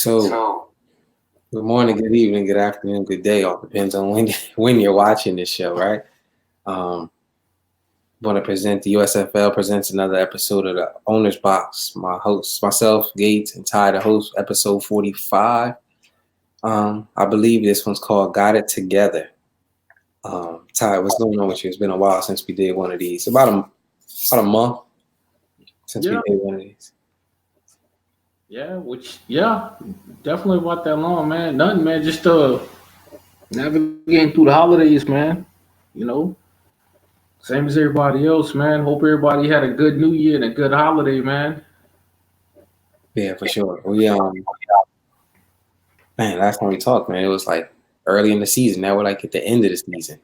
So, good morning, good evening, good afternoon, good day. All depends on when you're watching this show, right? Um, Want to present the USFL presents another episode of the Owner's Box. My hosts, myself, Gates, and Ty, the host, episode 45. I believe this one's called "Got It Together." Ty, what's going on with you? It's been a while since we did one of these. About a month since we did one of these. Definitely about that long, man. Nothing, man. Just navigating through the holidays, man. You know, same as everybody else, man. Hope everybody had a good New Year and a good holiday, man. Yeah, for sure. Man, last time we talked, man, it was like early in the season. Now we're like at the end of the season.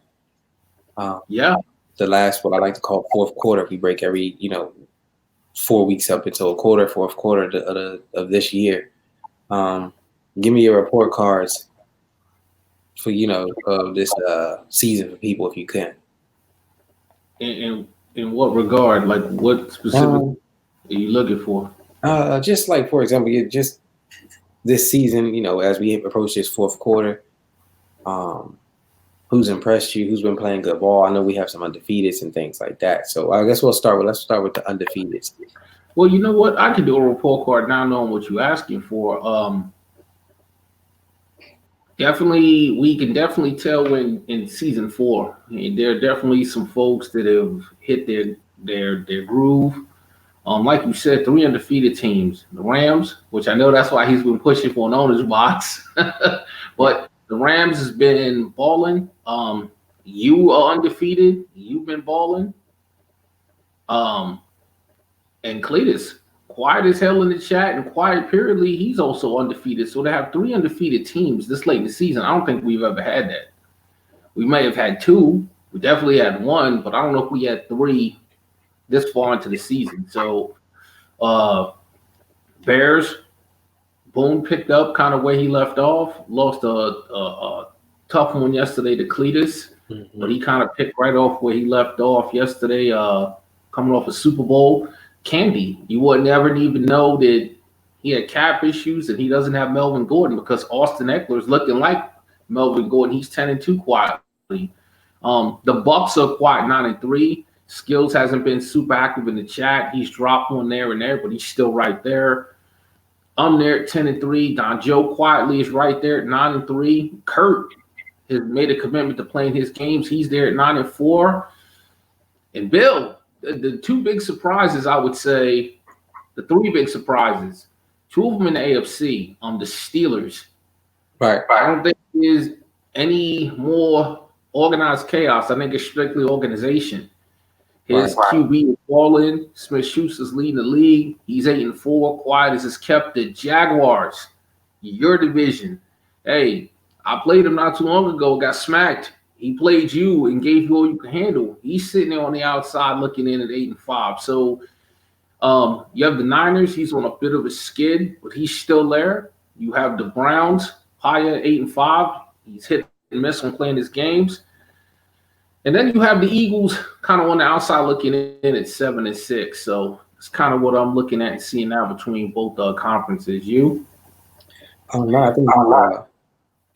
The last, what I like to call fourth quarter. We break every, 4 weeks up until fourth quarter of this year. Give me your report cards for of this season for people if you can. In what regard? Like what specific are you looking for? Just like, for example, just this season, as we approach this fourth quarter, who's impressed you? Who's been playing good ball? I know we have some undefeateds and things like that. So I guess let's start with the undefeateds. Well, you know what? I can do a report card now knowing what you're asking for. We can definitely tell when in season 4. There are definitely some folks that have hit their groove. Like you said, 3 undefeated teams. The Rams, which I know that's why he's been pushing for an owner's box. But the Rams has been balling. You are undefeated. You've been balling. And Cletus, quiet as hell in the chat and quiet periodly, he's also undefeated. So to have 3 undefeated teams this late in the season, I don't think we've ever had that. We may have had 2. We definitely had 1, but I don't know if we had 3 this far into the season. So Bears, Boone picked up kind of where he left off. Lost a tough one yesterday to Cletus, but he kind of picked right off where he left off yesterday, coming off a Super Bowl. Candy, you would never even know that he had cap issues and he doesn't have Melvin Gordon because Austin Eckler is looking like Melvin Gordon. He's 10-2 quietly. The Bucks are quiet 9-3. Skills hasn't been super active in the chat. He's dropped one there and there, but he's still right there. I'm there at 10-3. Don Joe quietly is right there at 9-3. Kurt has made a commitment to playing his games. He's there at 9-4. And Bill, the 2 big surprises, I would say, the 3 big surprises, 2 of them in the AFC, the Steelers. Right. I don't think there's any more organized chaos. I think it's strictly organization. His QB is balling. Smith-Schuster's leading the league. He's 8-4. Quiet as is kept. The Jaguars, your division. Hey, I played him not too long ago, got smacked. He played you and gave you all you can handle. He's sitting there on the outside looking in at 8-5. So you have the Niners. He's on a bit of a skid, but he's still there. You have the Browns. Paya 8-5. He's hit and miss on playing his games. And then you have the Eagles kind of on the outside looking in at 7-6. So it's kind of what I'm looking at and seeing now between both conferences. You? No, I think you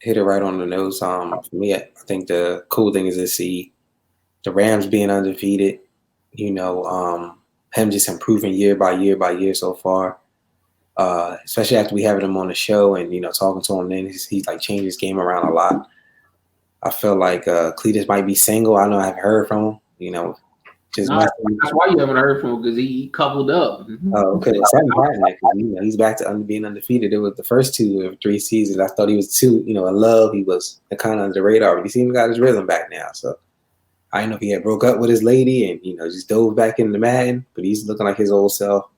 hit it right on the nose. For me, I think the cool thing is to see the Rams being undefeated. Him just improving year by year so far. Especially after we have him on the show and talking to him, then he's like changed his game around a lot. I feel like Cletus might be single. I know I haven't heard from him. That's why you haven't heard from him, because he coupled up. Oh, okay. He's back to being undefeated. It was the first 2 or 3 seasons. I thought he was in love. He was kind of under the radar, but he seems got his rhythm back now. So I didn't know if he had broke up with his lady and just dove back into Madden, but he's looking like his old self.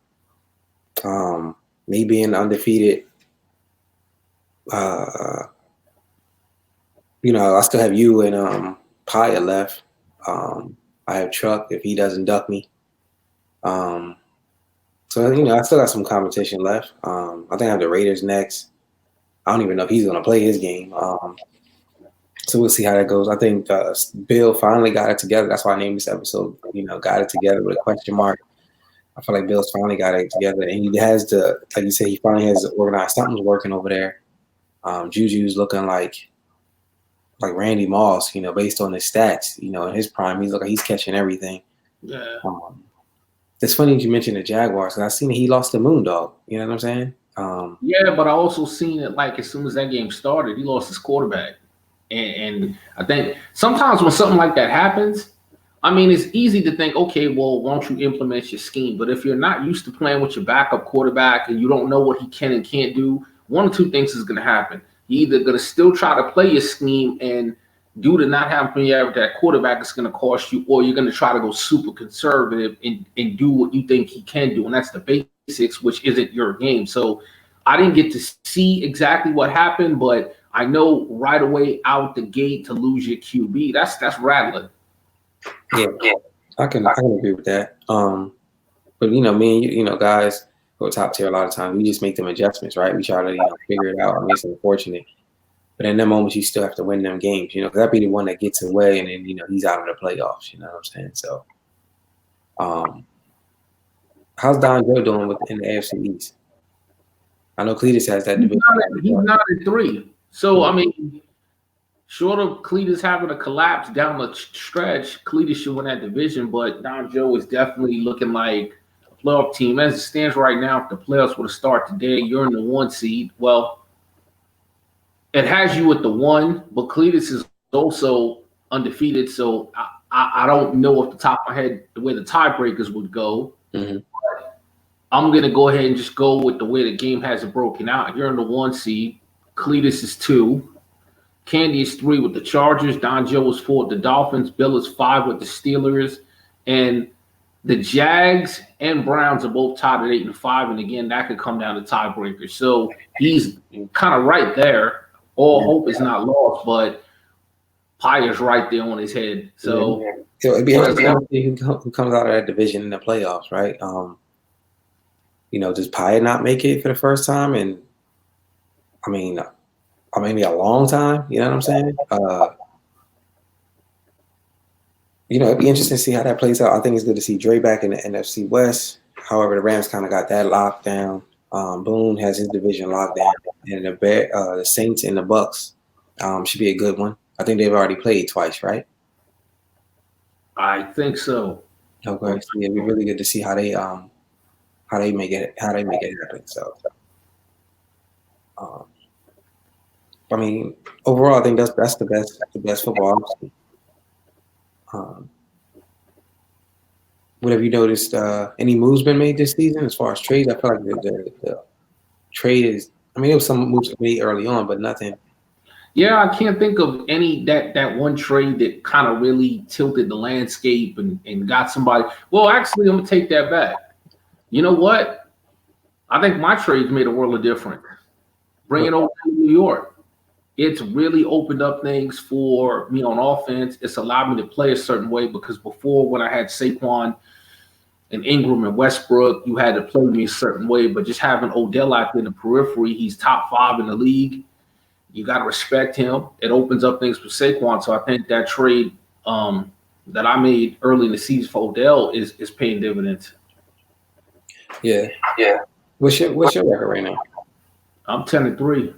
Me being undefeated, I still have you and Paya left. I have Truck if he doesn't duck me. So I still got some competition left. I think I have the Raiders next. I don't even know if he's going to play his game. So we'll see how that goes. I think Bill finally got it together. That's why I named this episode, got it together with a question mark. I feel like Bill's finally got it together, and he has like you said, he finally has organized. Something's working over there. Juju's looking like Randy Moss, based on his stats. In his prime, he's looking, he's catching everything. Yeah. It's funny that you mentioned the Jaguars, because I seen he lost to Moondog. You know what I'm saying? Yeah, but I also seen it like as soon as that game started, he lost his quarterback. And I think sometimes when something like that happens, I mean, it's easy to think, okay, well, why don't you implement your scheme? But if you're not used to playing with your backup quarterback and you don't know what he can and can't do, one or two things is going to happen. You're either going to still try to play your scheme, and due to not having familiarity with that quarterback, it's going to cost you, or you're going to try to go super conservative and do what you think he can do. And that's the basics, which isn't your game. So I didn't get to see exactly what happened, but I know right away out the gate to lose your QB, that's rattling. Yeah, I can agree with that. But me and you, guys who are top tier, a lot of times we just make them adjustments, right? We try to figure it out. I mean, it's unfortunate, but in that moment, you still have to win them games, because that'd be the one that gets away, and then he's out of the playoffs. You know what I'm saying? So, how's Don Joe doing in the AFC East? I know Cletus has that division. He's not at 3. So, I mean, short of Cletus having a collapse down the stretch, Cletus should win that division. But Don Joe is definitely looking like a playoff team. As it stands right now, if the playoffs were to start today, you're in the 1 seed. Well, it has you at the 1, but Cletus is also undefeated. So I don't know off the top of my head the way the tiebreakers would go. Mm-hmm. I'm going to go ahead and just go with the way the game has it broken out. You're in the 1 seed. Cletus is 2. Candy is 3 with the Chargers. Don Joe is 4 with the Dolphins. Bill is 5 with the Steelers. And the Jags and Browns are both tied at 8 and 5. And again, that could come down to tiebreakers. So he's kind of right there. All hope is not lost, but pie is right there on his head. So it'd be interesting to see who comes out of that division in the playoffs, right? Does Paya not make it for the first time? And maybe a long time, you know what I'm saying? It'd be interesting to see how that plays out. I think it's good to see Dre back in the NFC West. However, the Rams kind of got that locked down. Boone has his division locked down, and the Saints and the Bucks should be a good one. I think they've already played twice, right? I think so. Okay, so it'd be really good to see how they make it happen. So. Overall, I think that's the best football. What have you noticed? Any moves been made this season as far as trades? I feel like the trade is. There was some moves made early on, but nothing. Yeah, I can't think of any that one trade that kind of really tilted the landscape and got somebody. Well, actually, I'm gonna take that back. You know what? I think my trades made a world of difference. Bringing over to New York. It's really opened up things for me on offense. It's allowed me to play a certain way, because before, when I had Saquon and Ingram and Westbrook, you had to play me a certain way. But just having Odell out there in the periphery, he's top 5 in the league. You got to respect him. It opens up things for Saquon. So I think that trade that I made early in the season for Odell is paying dividends. Yeah. What's your record right now? I'm 10-3.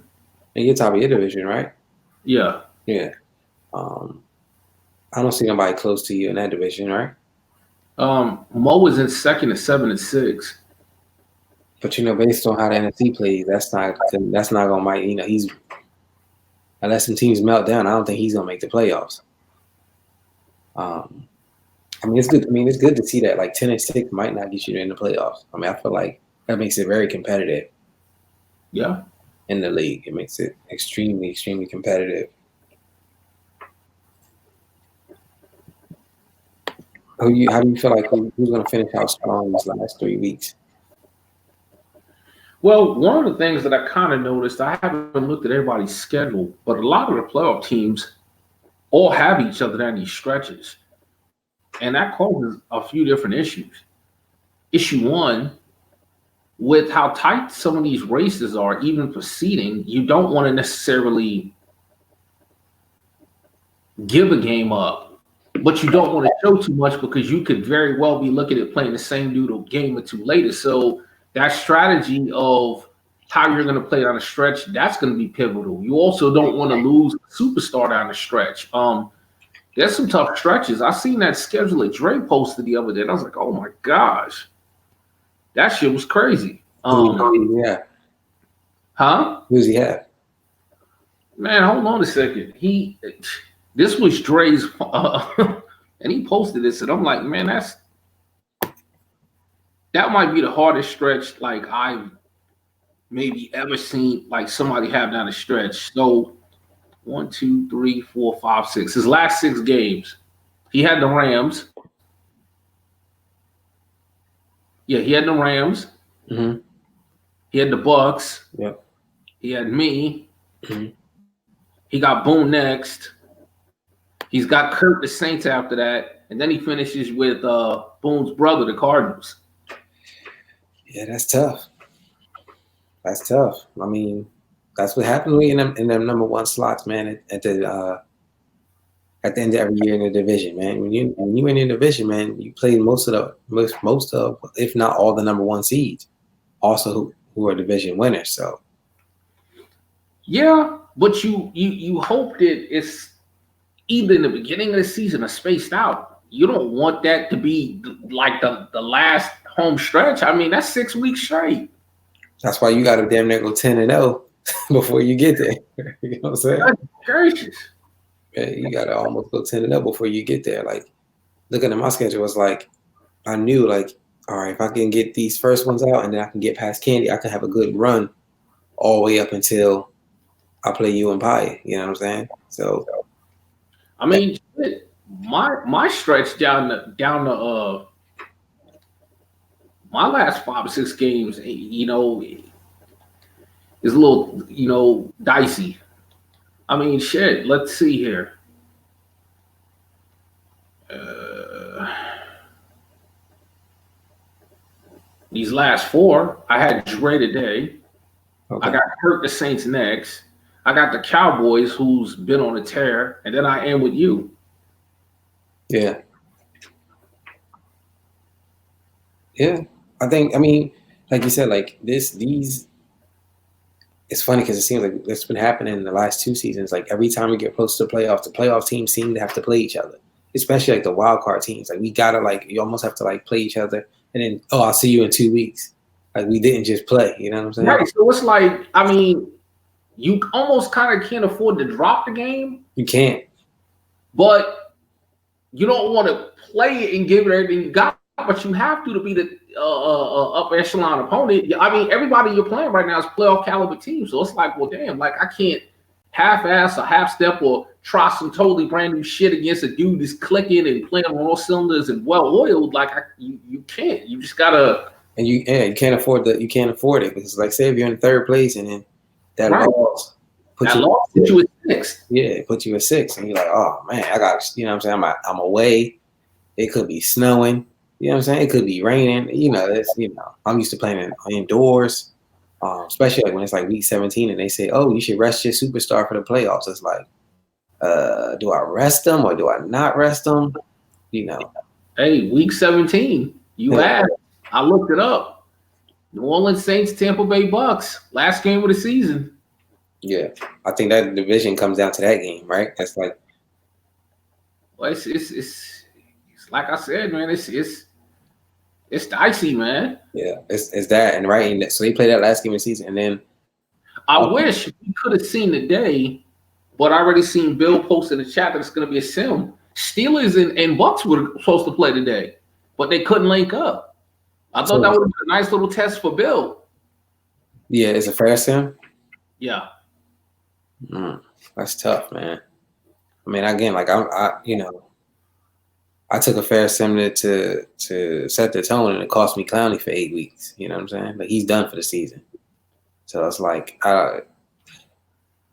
And you're top of your division, right? Yeah. I don't see nobody close to you in that division, right? Mo is in second at 7-6. But based on how the NFC plays, that's not gonna make. He's unless some teams melt down, I don't think he's gonna make the playoffs. It's good. It's good to see that 10-6 might not get you in the playoffs. I feel like that makes it very competitive. Yeah. In the league, it makes it extremely, extremely competitive. How do you feel like who's going to finish out strong these last 3 weeks? Well, one of the things that I kind of noticed, I haven't looked at everybody's schedule, but a lot of the playoff teams all have each other down these stretches. And that causes a few different issues. Issue 1, with how tight some of these races are, even for seeding, you don't want to necessarily give a game up but you don't want to show too much because you could very well be looking at playing the same dude a game or two later. So that strategy of how you're going to play down the stretch, that's going to be pivotal. You also don't want to lose a superstar down the stretch. There's some tough stretches. I seen that schedule that Dre posted the other day, and I was like, oh my gosh, that shit was crazy. Yeah. Huh? Who's he have? Man, hold on a second. This was Dre's, and he posted this, and I'm like, man, that might be the hardest stretch like I've maybe ever seen like somebody have down the stretch. So 1, 2, 3, 4, 5, 6. His last 6 games, he had the Rams. Yeah, he had the Rams. Mm-hmm. He had the Bucks. Yep. He had me. Mm-hmm. He got Boone next. He's got Kurt the Saints after that, and then he finishes with Boone's brother, the Cardinals. Yeah, that's tough. That's tough. I mean, that's what happened in them number one slots, man. At the end of every year in the division, man. When you in the division, man, you play most of, if not all, the number one seeds. Also, who are division winners. So. Yeah, but you hope that it's either in the beginning of the season or spaced out. You don't want that to be like the last home stretch. I mean, that's 6 weeks straight. That's why you got to damn near go 10-0 before you get there. You know what I'm saying? That's gracious. Yeah, you got to almost go 10-0 before you get there. Like, looking at my schedule, was like, I knew, like, all right, if I can get these first ones out and then I can get past Candy, I can have a good run all the way up until I play you and Pie. You know what I'm saying? So, I mean, my stretch down the my last 5 or 6 games, you know, is a little, you know, dicey. I mean, shit. Let's see here. These last 4, I had Dre today. Okay. I got Kurt the Saints next. I got the Cowboys, who's been on a tear, and then I end with you. Yeah. Yeah. I mean, like you said, like these, it's funny because it seems like it's been happening in the last 2 seasons. Like every time we get close to the playoff teams seem to have to play each other, especially like the wild card teams. Like we gotta you almost have to like play each other, and then I'll see you in 2 weeks. Like we didn't just play, you know what I'm saying? Right. So it's like, I mean, you almost kind of can't afford to drop the game. You can't. But you don't want to play it and give it everything you got. But you have to be the upper echelon opponent. I mean, everybody you're playing right now is playoff caliber team. So it's like, well, damn, like I can't half-ass or half-step or try some totally brand new shit against a dude that's clicking and playing on all cylinders and well-oiled. Like you can't. You just gotta. And you can't afford it because, like, say if you're in 3rd place and then that loss put you at 6. Yeah, it put you at 6, and you're like, oh man, I got, you know what I'm saying? I'm away. It could be snowing. You know what I'm saying? It could be raining. You know, I'm used to playing indoors, especially like when it's like week 17 and they say, oh, you should rest your superstar for the playoffs. It's like, do I rest them or do I not rest them? You know. Hey, week 17, you asked. I looked it up. New Orleans Saints, Tampa Bay Bucks, last game of the season. Yeah, I think that division comes down to that game, right? That's like, well, it's like I said, man. It's dicey, man. Yeah, it's that, and right, and so they played that last game of the season, and then I wish we could have seen the day, but I already seen Bill post in the chat that it's going to be a sim. Steelers and Bucks were supposed to play today, but they couldn't link up. I thought that would have been a nice little test for Bill. Yeah, it's a fair sim. Yeah, that's tough, man. I mean, again, like I took a fair sim to set the tone, and it cost me Clowney for 8 weeks. You know what I'm saying? Like he's done for the season. So it's like I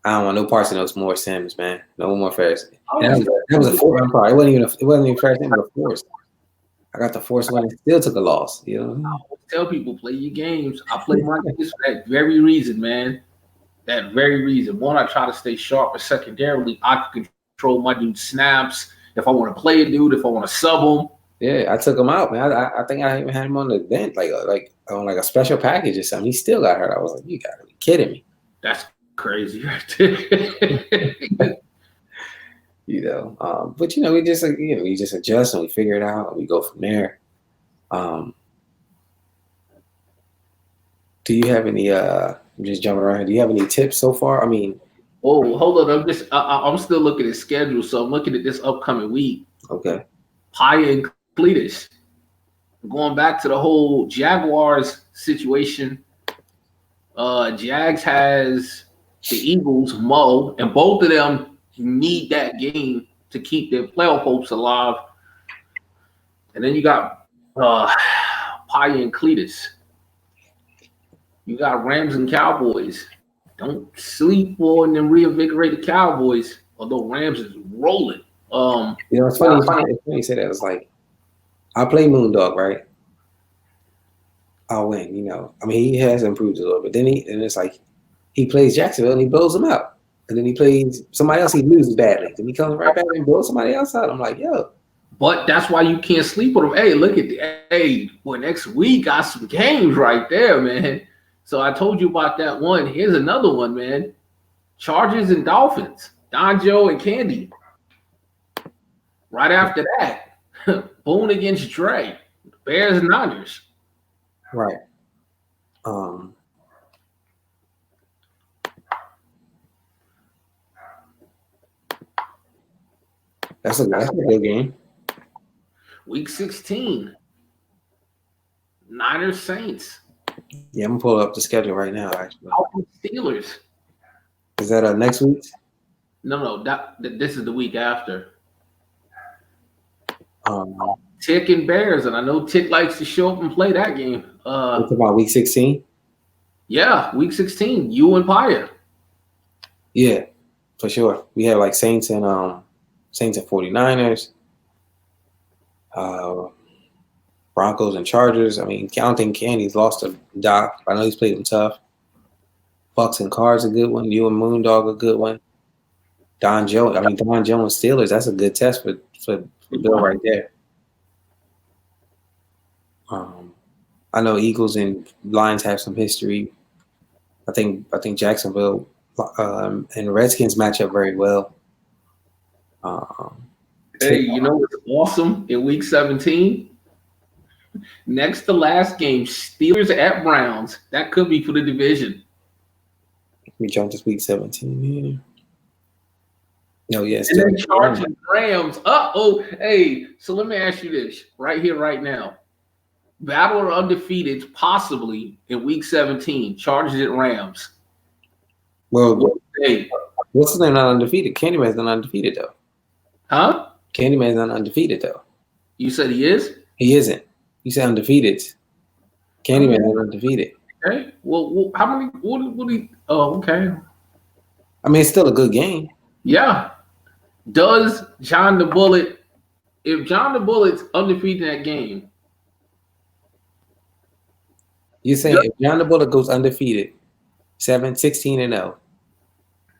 don't want no parts of those more sims, man. No more fair sim. That was a 4-run part. It wasn't even fair sim, but a force. I got the force one and still took a loss. You know. I always tell people, play your games. I play my games for that very reason, man. That very reason. One, I try to stay sharp, but secondarily, I can control my dude snaps if I want to play a dude, if I want to sub him. Yeah, I took him out, man. I think I even had him on the bench, like on like a special package or something. He still got hurt. I was like, you gotta be kidding me. That's crazy right there. But we just we just adjust and we figure it out and we go from there. Do you have any? I'm just jumping around here. Do you have any tips so far? I mean, oh, hold on. I'm still looking at schedule, so I'm looking at this upcoming week. Okay. Paya and Cletus. Going back to the whole Jaguars situation. Jags has the Eagles, Mo, and both of them need that game to keep their playoff hopes alive. And then you got Paya and Cletus. You got Rams and Cowboys. Don't sleep on them reinvigorated Cowboys, although Rams is rolling. It's funny. It's funny you say that. It's like I play Moondog, right? I'll win. I mean, he has improved a little bit. And it's like he plays Jacksonville and he blows them out. And then he plays somebody else, he loses badly. Then he comes right back and blows somebody else out. I'm like, yo. But that's why you can't sleep with him. Hey, look at next week got some games right there, man. So I told you about that one. Here's another one, man. Chargers and Dolphins. Don Joe and Candy. Right after that, Boone against Dre. Bears and Niners. Right. That's a good game. Week 16. Niners Saints. Yeah, I'm gonna pull up the schedule right now. Actually, Steelers. Is that next week? No. This is the week after. Tick and Bears, and I know Tick likes to show up and play that game. It's about week 16. Yeah, week 16. You and Paya. Yeah, for sure. We have like Saints and 49ers. Broncos and Chargers. I mean, counting Candy's lost to Doc. I know he's played them tough. Bucks and Cards a good one. You and Moondog a good one. Don Jones and Steelers. That's a good test for Bill right there. I know Eagles and Lions have some history. I think Jacksonville and Redskins match up very well. Hey, you know what's awesome in week 17? Next to last game, Steelers at Browns. That could be for the division. We jumped to week 17 here. No, yes. And then Chargers and Rams. Hey, so let me ask you this right here, right now. Battle or undefeated, possibly in week 17. Chargers and Rams. Well, what's his name? Not undefeated. Candyman's not undefeated though. Huh? Candyman's not undefeated though. You said he is? He isn't. You said undefeated. Candyman's not undefeated. Okay. Well, how many? What do you? Oh, okay. I mean, it's still a good game. Yeah. Does John the Bullet? If John the Bullet's undefeated in that game, you're saying if John the Bullet goes undefeated, 16-0,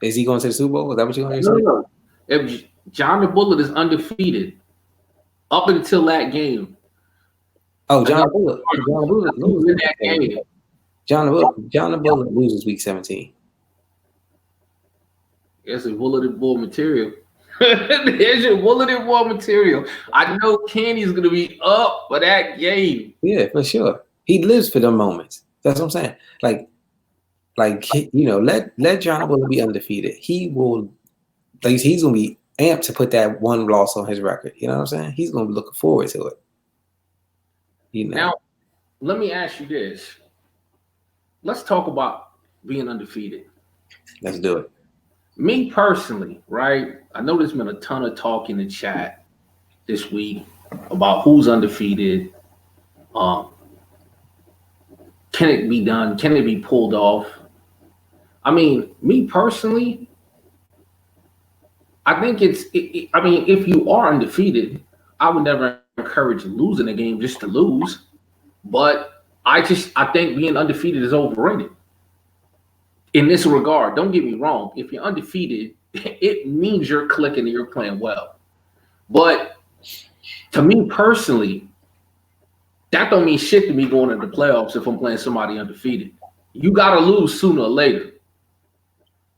is he going to the Super Bowl? Is that what you're going to say? No. If John the Bullet is undefeated up until that game. Oh, John the Bullet loses in that game. John the Bullet loses week 17. It's a bulleted board material. There's your bulleted board material. I know Kenny's gonna be up for that game. Yeah, for sure. He lives for them moments. That's what I'm saying. Like let John Bullet be undefeated. He will, he's gonna be amped to put that one loss on his record. You know what I'm saying? He's gonna be looking forward to it. Now, let me ask you this. Let's talk about being undefeated. Let's do it. Me personally, right? I know there's been a ton of talk in the chat this week about who's undefeated. Can it be done? Can it be pulled off? I mean, me personally, I think if you are undefeated, I would never encourage losing a game just to lose. But I think being undefeated is overrated. In this regard, don't get me wrong. If you're undefeated, it means you're clicking and you're playing well. But to me personally, that don't mean shit to me going into the playoffs if I'm playing somebody undefeated. You got to lose sooner or later.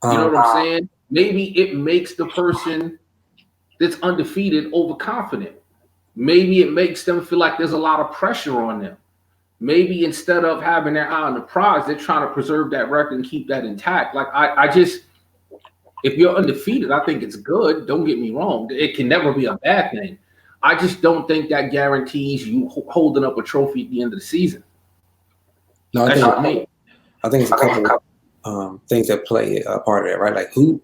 You know what I'm saying? Maybe it makes the person that's undefeated overconfident. Maybe it makes them feel like there's a lot of pressure on them. Maybe instead of having their eye on the prize, they're trying to preserve that record and keep that intact. Like I just, if you're undefeated, I think it's good. Don't get me wrong. It can never be a bad thing. I just don't think that guarantees you holding up a trophy at the end of the season. No, I think it's a couple things that play a part of it, right? Like who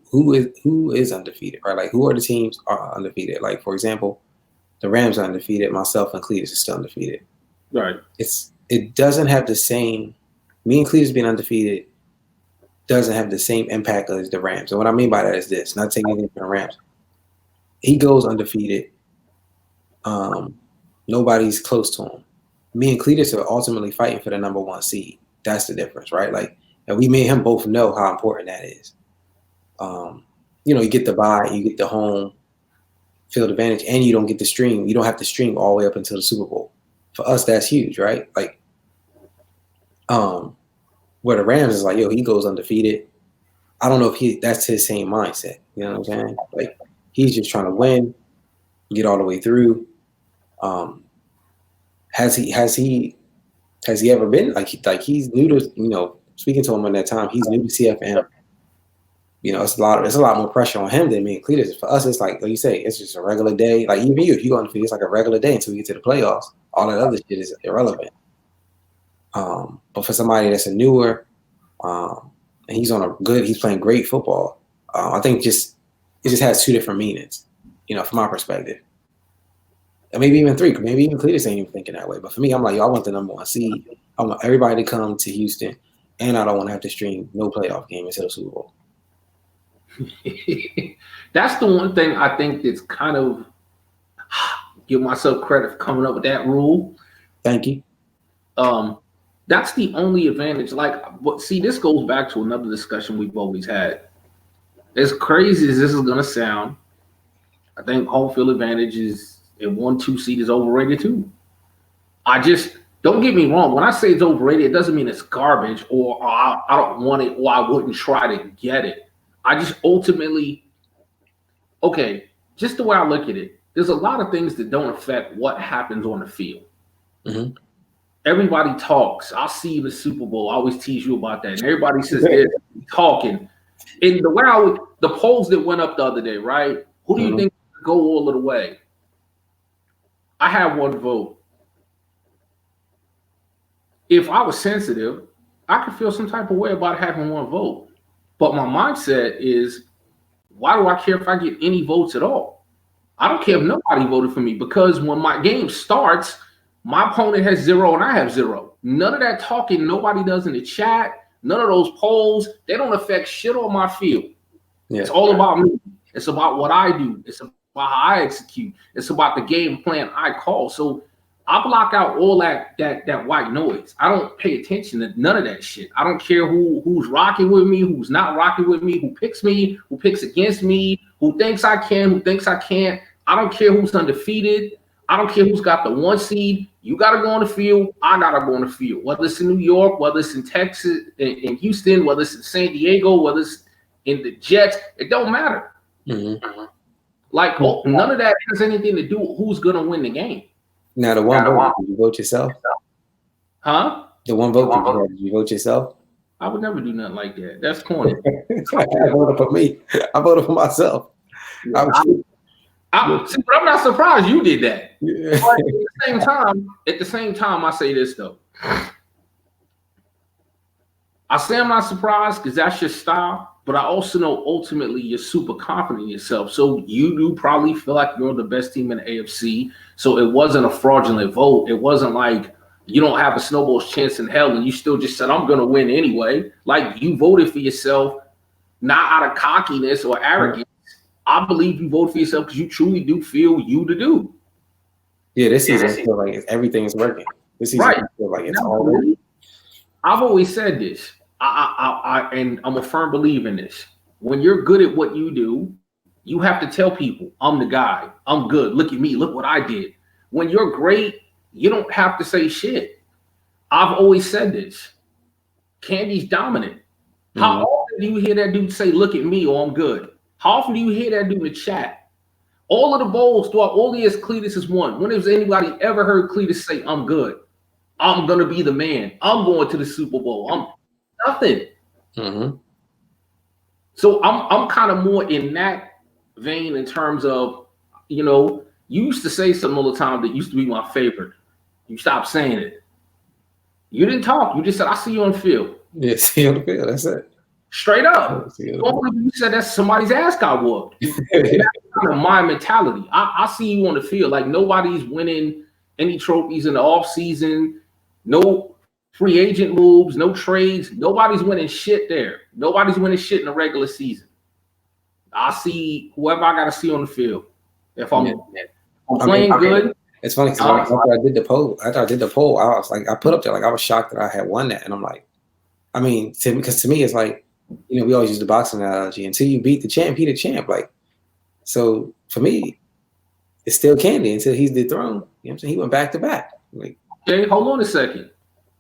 is undefeated, right? Like who are the teams are undefeated? Like for example, the Rams are undefeated. Myself and Cletus are still undefeated. Right. It doesn't have the same. Me and Cletus being undefeated doesn't have the same impact as the Rams. And what I mean by that is this: not taking anything from the Rams. He goes undefeated. Nobody's close to him. Me and Cletus are ultimately fighting for the number 1 seed. That's the difference, right? Like, and we made him both know how important that is. You get the bye, you get the home field advantage, and you don't get the stream. You don't have to stream all the way up until the Super Bowl. For us, that's huge, right? Like, where the Rams is like, yo, he goes undefeated. I don't know if that's his same mindset. You know what I'm saying? Like, he's just trying to win, get all the way through. Has he ever been like he's new to speaking to him at that time, he's new to CFM. It's a lot more pressure on him than me and Cletus. For us, it's like you say, it's just a regular day. Like even if you go undefeated, it's like a regular day until we get to the playoffs. All that other shit is irrelevant. But for somebody that's a newer, and he's playing great football. I think it just has 2 different meanings, from my perspective. And maybe even 3, maybe even Cletus ain't even thinking that way. But for me, I'm like, I want the number 1 seed. I want everybody to come to Houston, and I don't want to have to stream no playoff game until the Super Bowl. That's the one thing I think that's kind of give myself credit for coming up with that rule. Thank you. That's the only advantage. But see, this goes back to another discussion we've always had. As crazy as this is going to sound, I think home field advantage is a 1-2 seed is overrated too. Don't get me wrong. When I say it's overrated, it doesn't mean it's garbage or I don't want it or I wouldn't try to get it. I just ultimately, just the way I look at it, there's a lot of things that don't affect what happens on the field. Mm-hmm. Everybody talks. I'll see you in the Super Bowl. I always tease you about that. And everybody says they're talking. And the polls that went up the other day, right? Who do you think go all of the way? I had 1 vote. If I was sensitive, I could feel some type of way about having 1 vote. But my mindset is, why do I care if I get any votes at all? I don't care if nobody voted for me, because when my game starts, my opponent has 0 and I have 0. None of that talking nobody does in the chat, none of those polls, they don't affect shit on my field. Yeah. It's all about me. It's about what I do. It's about how I execute. It's about the game plan I call. So I block out all that white noise. I don't pay attention to none of that shit. I don't care who's rocking with me, who's not rocking with me, who picks against me, who thinks I can, who thinks I can't. I don't care who's undefeated. I don't care who's got the 1 seed. You got to go on the field. I got to go on the field. Whether it's in New York, whether it's in Texas, in Houston, whether it's in San Diego, whether it's in the Jets, it don't matter. Mm-hmm. None of that has anything to do with who's going to win the game. Now, the 1 vote, did you vote yourself? Huh? The 1 vote, did you vote yourself? I would never do nothing like that. That's corny. I voted for me. I voted for myself. Yeah, but I'm not surprised you did that. Yeah. But at the same time, I say this though. I say I'm not surprised because that's your style, but I also know ultimately you're super confident in yourself. So you do probably feel like you're the best team in the AFC. So it wasn't a fraudulent vote. It wasn't like you don't have a snowball's chance in hell and you still just said, I'm going to win anyway. Like you voted for yourself, not out of cockiness or arrogance. I believe you voted for yourself because you truly do feel you to do. Yeah, this season I feel like everything's working. This season I feel like it's all working. I've always said this. And I'm a firm believer in this. When you're good at what you do, You have to tell people, I'm the guy. I'm good. Look at me. Look what I did. When you're great, you don't have to say shit. I've always said this. Candy's dominant. How often do you hear that dude say, look at me, or I'm good? How often do you hear that dude in the chat? All of the bowls throughout all the years Cletus has won. When has anybody ever heard Cletus say, I'm good? I'm going to be the man. I'm going to the Super Bowl. I'm nothing. Mm-hmm. So I'm kind of more in that vein in terms of, you used to say something all the time that used to be my favorite. You stopped saying it. You didn't talk. You just said, I see you on the field. Yeah, see you on the field. That's it. Straight up. You said that somebody's ass got whooped. That's kind of my mentality. I see you on the field. Like nobody's winning any trophies in the offseason. No free agent moves, no trades. Nobody's winning shit there. Nobody's winning shit in the regular season. I see whoever I got to see on the field. If I'm playing good. It's funny because after I did the poll, I was like, I put up there, like I was shocked that I had won that. And I'm like, I mean, because to me, it's like, we always use the boxing analogy. Until you beat the champ, he the champ. Like, so for me, it's still Candy until he's dethroned. You know what I'm saying? He went back to back. Like, okay, hold on a second.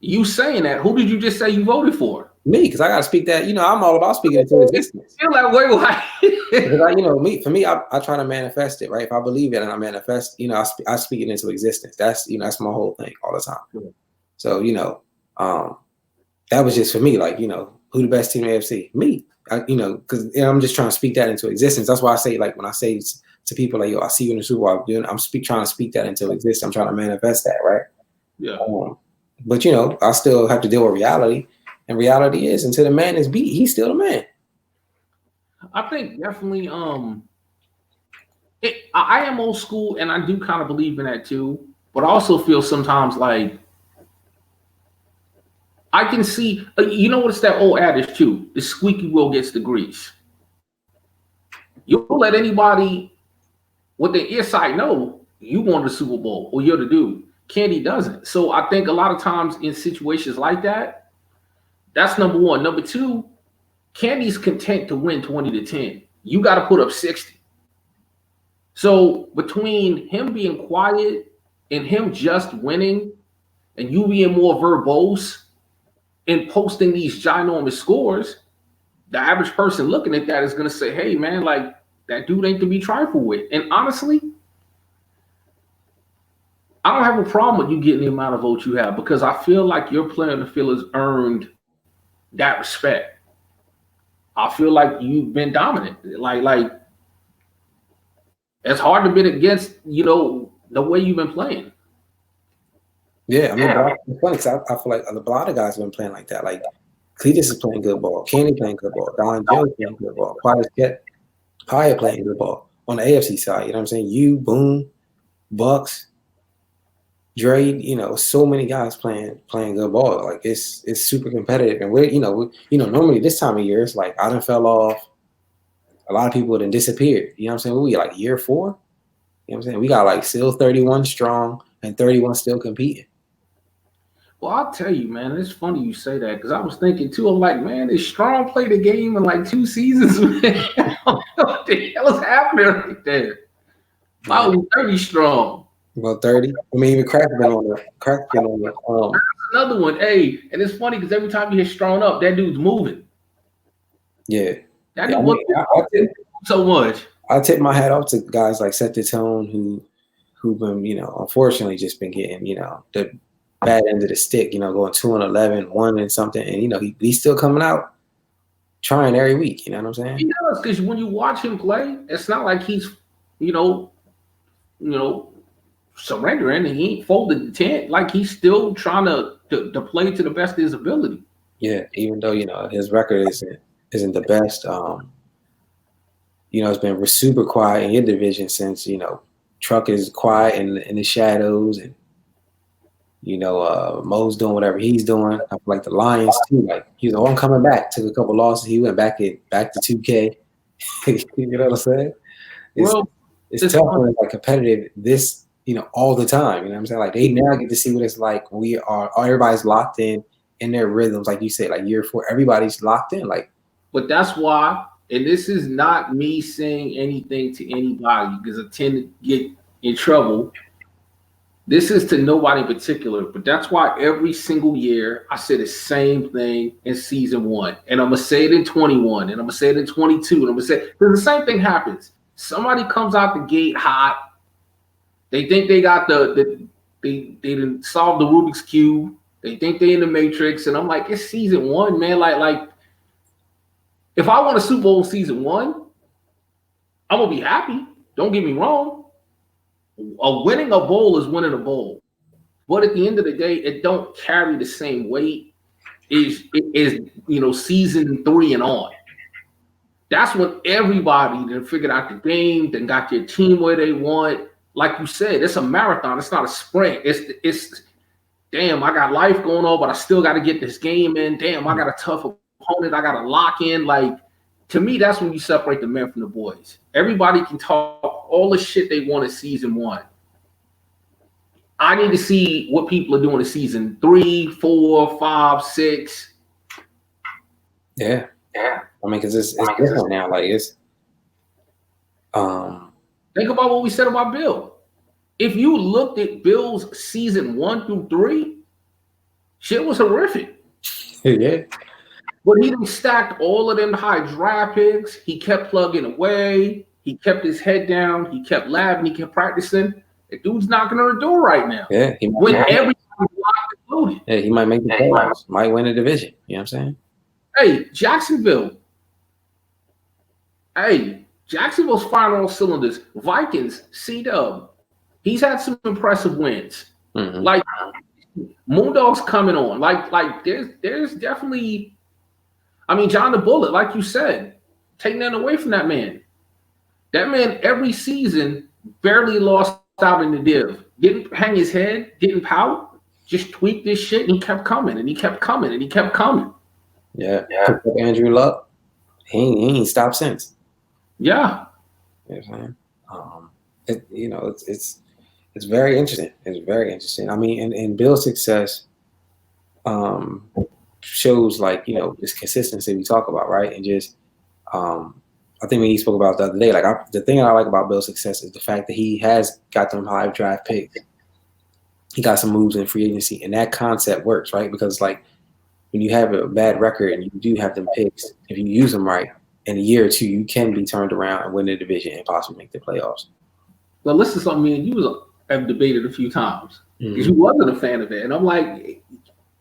You saying that? Who did you just say you voted for? Me, because I got to speak that. I'm all about speaking into existence. Feel that way, because for me, I try to manifest it, right? If I believe it and I manifest, I speak it into existence. That's that's my whole thing all the time. So that was just for me, like who the best team in the AFC? Me, because I'm just trying to speak that into existence. That's why I say, like, when I say to people like, yo, I see you in the Super Bowl, I'm trying to speak that into existence. I'm trying to manifest that, right? Yeah. But I still have to deal with reality. And reality is, until the man is beat, he's still the man. I think definitely. I am old school, and I do kind of believe in that too. But I also feel sometimes like I can see. What's that old adage too? The squeaky wheel gets the grease. You'll let anybody with their ear side know you won the Super Bowl or you're the dude. Candy doesn't. So I think a lot of times in situations like that. That's number one. Number two, Candy's content to win 20-10. You got to put up 60. So between him being quiet and him just winning and you being more verbose and posting these ginormous scores, the average person looking at that is going to say, hey, man, like that dude ain't to be trifled with. And honestly, I don't have a problem with you getting the amount of votes you have because I feel like your player on the field has earned that respect. I feel like you've been dominant. Like it's hard to bet against, the way you've been playing. Yeah, I mean, it's funny because I feel like a lot of guys have been playing like that. Like Cletus is playing good ball, Candy playing good ball, Don Jones playing good ball, Paya playing good ball on the AFC side. You know what I'm saying? You, Boone, Bucks, Dre, so many guys playing good ball. Like it's super competitive, and we're normally this time of year it's like I done fell off. A lot of people done disappeared. You know what I'm saying? We like year 4. You know what I'm saying? We got like still 31 strong and 31 still competing. Well, I'll tell you, man, it's funny you say that because I was thinking too. I'm like, man, is Strong played a game in like 2 seasons? Man? What the hell is happening right there? I was 30 strong. About 30. I mean, even Crack been on the. That's another one. Hey, and it's funny because every time you hit Strong up, that dude's moving. Yeah. That dude so much. I tip my hat off to guys like Set the Tone who've been, unfortunately just been getting, the bad end of the stick, going 2-11, 1 and something. And, he's still coming out trying every week. You know what I'm saying? He does, because when you watch him play, it's not like he's, surrendering and he ain't folded the tent. Like he's still trying to play to the best of his ability. Yeah, even though his record isn't the best. It's been super quiet in your division since Truck is quiet in the shadows, and Mo's doing whatever he's doing. I feel like the Lions too. Like I'm coming back. Took a couple losses. He went back to 2K. You know what I'm saying? It's tough when it's like competitive. All the time. You know what I'm saying? Like they now get to see what it's like when everybody's locked in their rhythms, like you said, like year 4, everybody's locked in. Like, but that's why and this is not me saying anything to anybody because I tend to get in trouble. This is to nobody in particular, but that's why every single year I say the same thing in season 1. And I'm going to say it in 21, and I'm going to say it in 22, and I'm going to say, because the same thing happens. Somebody comes out the gate hot. They think they got they didn't solve the Rubik's Cube. They think they in the Matrix. And I'm like, it's season 1, man. Like if I won a Super Bowl season 1, I'm going to be happy. Don't get me wrong. Winning a bowl is winning a bowl, but at the end of the day, it don't carry the same weight as season 3 and on. That's when everybody then figured out the game, then got their team where they want. Like you said, it's a marathon. It's not a sprint. It's damn, I got life going on, but I still got to get this game in. Damn, I got a tough opponent. I got to lock in. Like, to me, that's when you separate the men from the boys. Everybody can talk all the shit they want in season 1. I need to see what people are doing in season 3, 4, 5, 6. Yeah. I mean, because it's different now. Like, it's think about what we said about Bill. If you looked at Bill's season 1 through 3, shit was horrific. Yeah. But he didn't stack all of them high draft picks. He kept plugging away. He kept his head down. He kept labbing. He kept practicing. The dude's knocking on the door right now. Yeah. When everybody's locked and loaded. Yeah, he might make the playoffs. Might win a division. You know what I'm saying? Hey, Jacksonville's firing all cylinders. Vikings, C-Dub. He's had some impressive wins. Mm-hmm. Like, Moondog's coming on. Like there's definitely. I mean, John the Bullet, like you said, taking that away from that man. That man every season barely lost out in the div. Didn't hang his head, didn't pout, just tweaked this shit, and he kept coming, and he kept coming, and he kept coming. Yeah. Andrew Luck, he ain't stopped since. Yeah. You know what I'm saying? It's very interesting. It's very interesting. I mean, and Bill's success shows, like, this consistency we talk about, right? And just I think when he spoke about the other day, like, the thing I like about Bill's success is the fact that he has got them high draft picks. He got some moves in free agency, and that concept works, right? Because, like, when you have a bad record and you do have them picks, if you use them right, in a year or two, you can be turned around and win the division and possibly make the playoffs. Well, listen to something me and you have debated a few times because you wasn't a fan of it, and I'm like,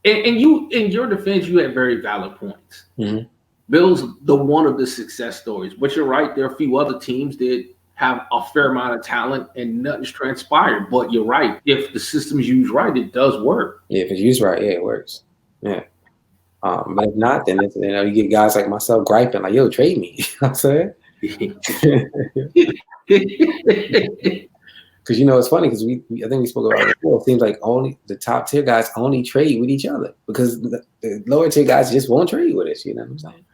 and you, in your defense, you had very valid points. Mm-hmm. Bill's the one of the success stories, but you're right. There are a few other teams that have a fair amount of talent and nothing's transpired. But you're right. If the system's used right, it does work. Yeah, if it's used right, yeah, it works. Yeah. But if not, then you get guys like myself griping, like, yo, trade me. You know what I'm saying? Because, it's funny because I think we spoke about it before. It seems like only the top tier guys only trade with each other because the lower tier guys just won't trade with us. You know what I'm saying?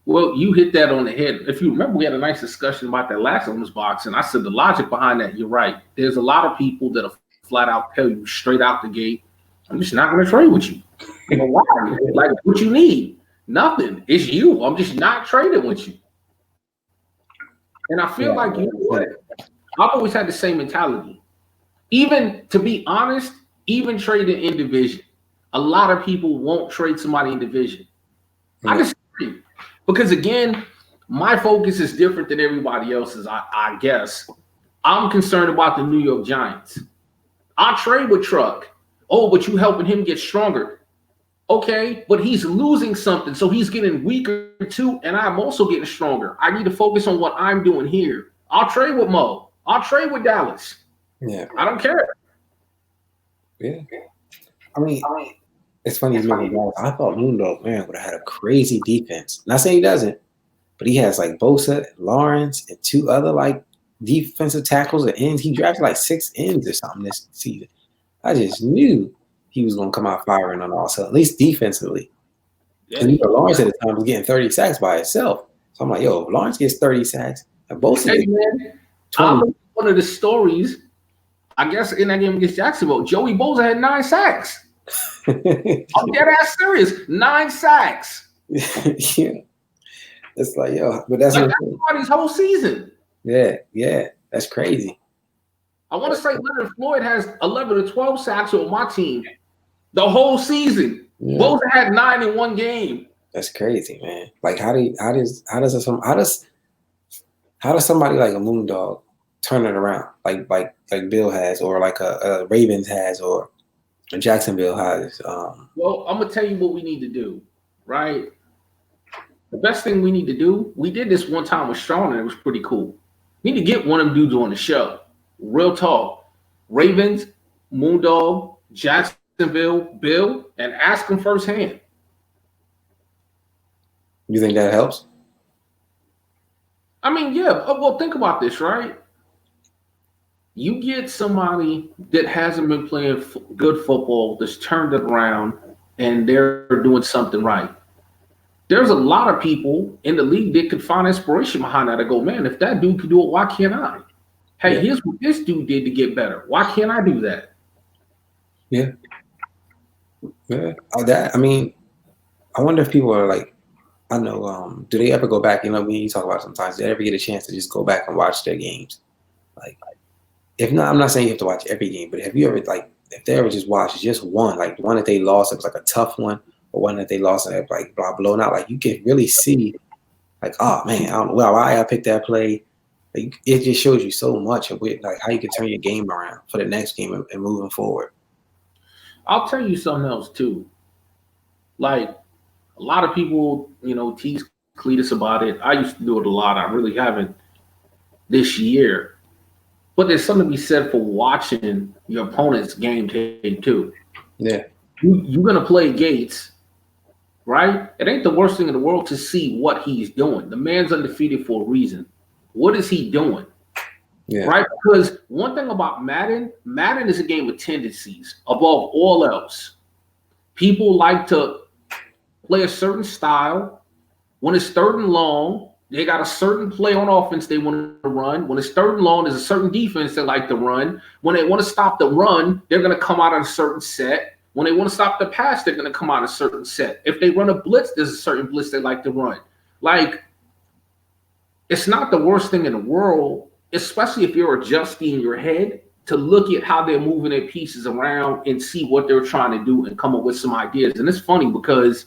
Well, you hit that on the head. If you remember, we had a nice discussion about that last on this box, and I said the logic behind that, you're right. There's a lot of people that are flat out tell you straight out the gate, I'm just not going to trade with you. Why? Like, what you need? Nothing. It's you. I'm just not trading with you. And I feel like, I've always had the same mentality. Even, to be honest, even trading in division, a lot of people won't trade somebody in division. I disagree. Because, again, my focus is different than everybody else's, I guess. I'm concerned about the New York Giants. I trade with Truck. Oh, but you helping him get stronger. Okay, but he's losing something, so he's getting weaker too, and I'm also getting stronger. I need to focus on what I'm doing here. I'll trade with Mo. I'll trade with Dallas. Yeah. I don't care. Yeah. I mean, it's funny. I thought Moondog, man, would have had a crazy defense. Not saying he doesn't, but he has like Bosa, Lawrence, and two other like defensive tackles and ends. He drafted like 6 ends or something this season. I just knew he was going to come out firing on all sides, at least defensively. Yeah. And Lawrence at the time was getting 30 sacks by itself. So I'm like, yo, if Lawrence gets 30 sacks, and Bosa gets 20. One of the stories, I guess, in that game against Jacksonville, Joey Bosa had 9 sacks. I'm dead ass serious. 9 sacks. Yeah. It's like, yo, but that's Like what that's somebody's whole season. yeah, that's crazy. I want to say Leonard Floyd has 11 or 12 sacks on my team the whole season. Yeah. Both had 9 in one game. That's crazy, man. Like how does somebody like a Moondog turn it around like Bill has, or like a Ravens has, or a Jacksonville has? Well, I'm gonna tell you what we need to do, right? The best thing we need to do, we did this one time with Sean and it was pretty cool. We need to get one of them dudes on the show. Real talk. Ravens, Moondog, Jacksonville, Bill, and ask him firsthand. You think that helps? I mean, yeah. Well, think about this, right? You get somebody that hasn't been playing good football, that's turned it around, and they're doing something right. There's a lot of people in the league that could find inspiration behind that. I go, man, if that dude can do it, why can't I? Hey, here's what this dude did to get better. Why can't I do that? Yeah. I mean, I wonder if people are like, I know, do they ever go back? You know, you talk about sometimes, do they ever get a chance to just go back and watch their games? Like, if not, I'm not saying you have to watch every game, but have you ever, like, if they ever just watched just one, like the one that they lost, it was like a tough one, or one that they lost and like blown out, like you can really see, like, oh man, I don't know why I picked that play. Like, it just shows you so much of it, like how you can turn your game around for the next game and moving forward. I'll tell you something else too. Like a lot of people, tease Cletus about it. I used to do it a lot. I really haven't this year. But there's something to be said for watching your opponent's game tape too. Yeah. You're going to play Gates, right? It ain't the worst thing in the world to see what he's doing. The man's undefeated for a reason. What is he doing? Yeah. Right? Because one thing about Madden is a game of tendencies above all else. People like to play a certain style. When it's third and long, they got a certain play on offense they want to run. When it's third and long, there's a certain defense they like to run. When they want to stop the run, they're going to come out of a certain set. When they want to stop the pass, they're going to come out of a certain set. If they run a blitz, there's a certain blitz they like to run. Like, it's not the worst thing in the world, especially if you're adjusting your head, to look at how they're moving their pieces around and see what they're trying to do and come up with some ideas. And it's funny because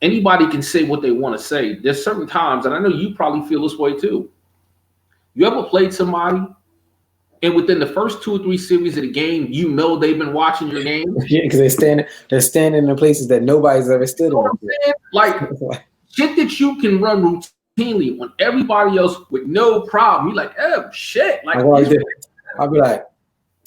anybody can say what they want to say. There's certain times, and I know you probably feel this way too. You ever played somebody, and within the first 2 or 3 series of the game, they've been watching your game? Yeah, because they're standing in places that nobody's ever stood in. Like shit that you can run routinely when everybody else with no problem. You're like, oh shit. Like I'll be like,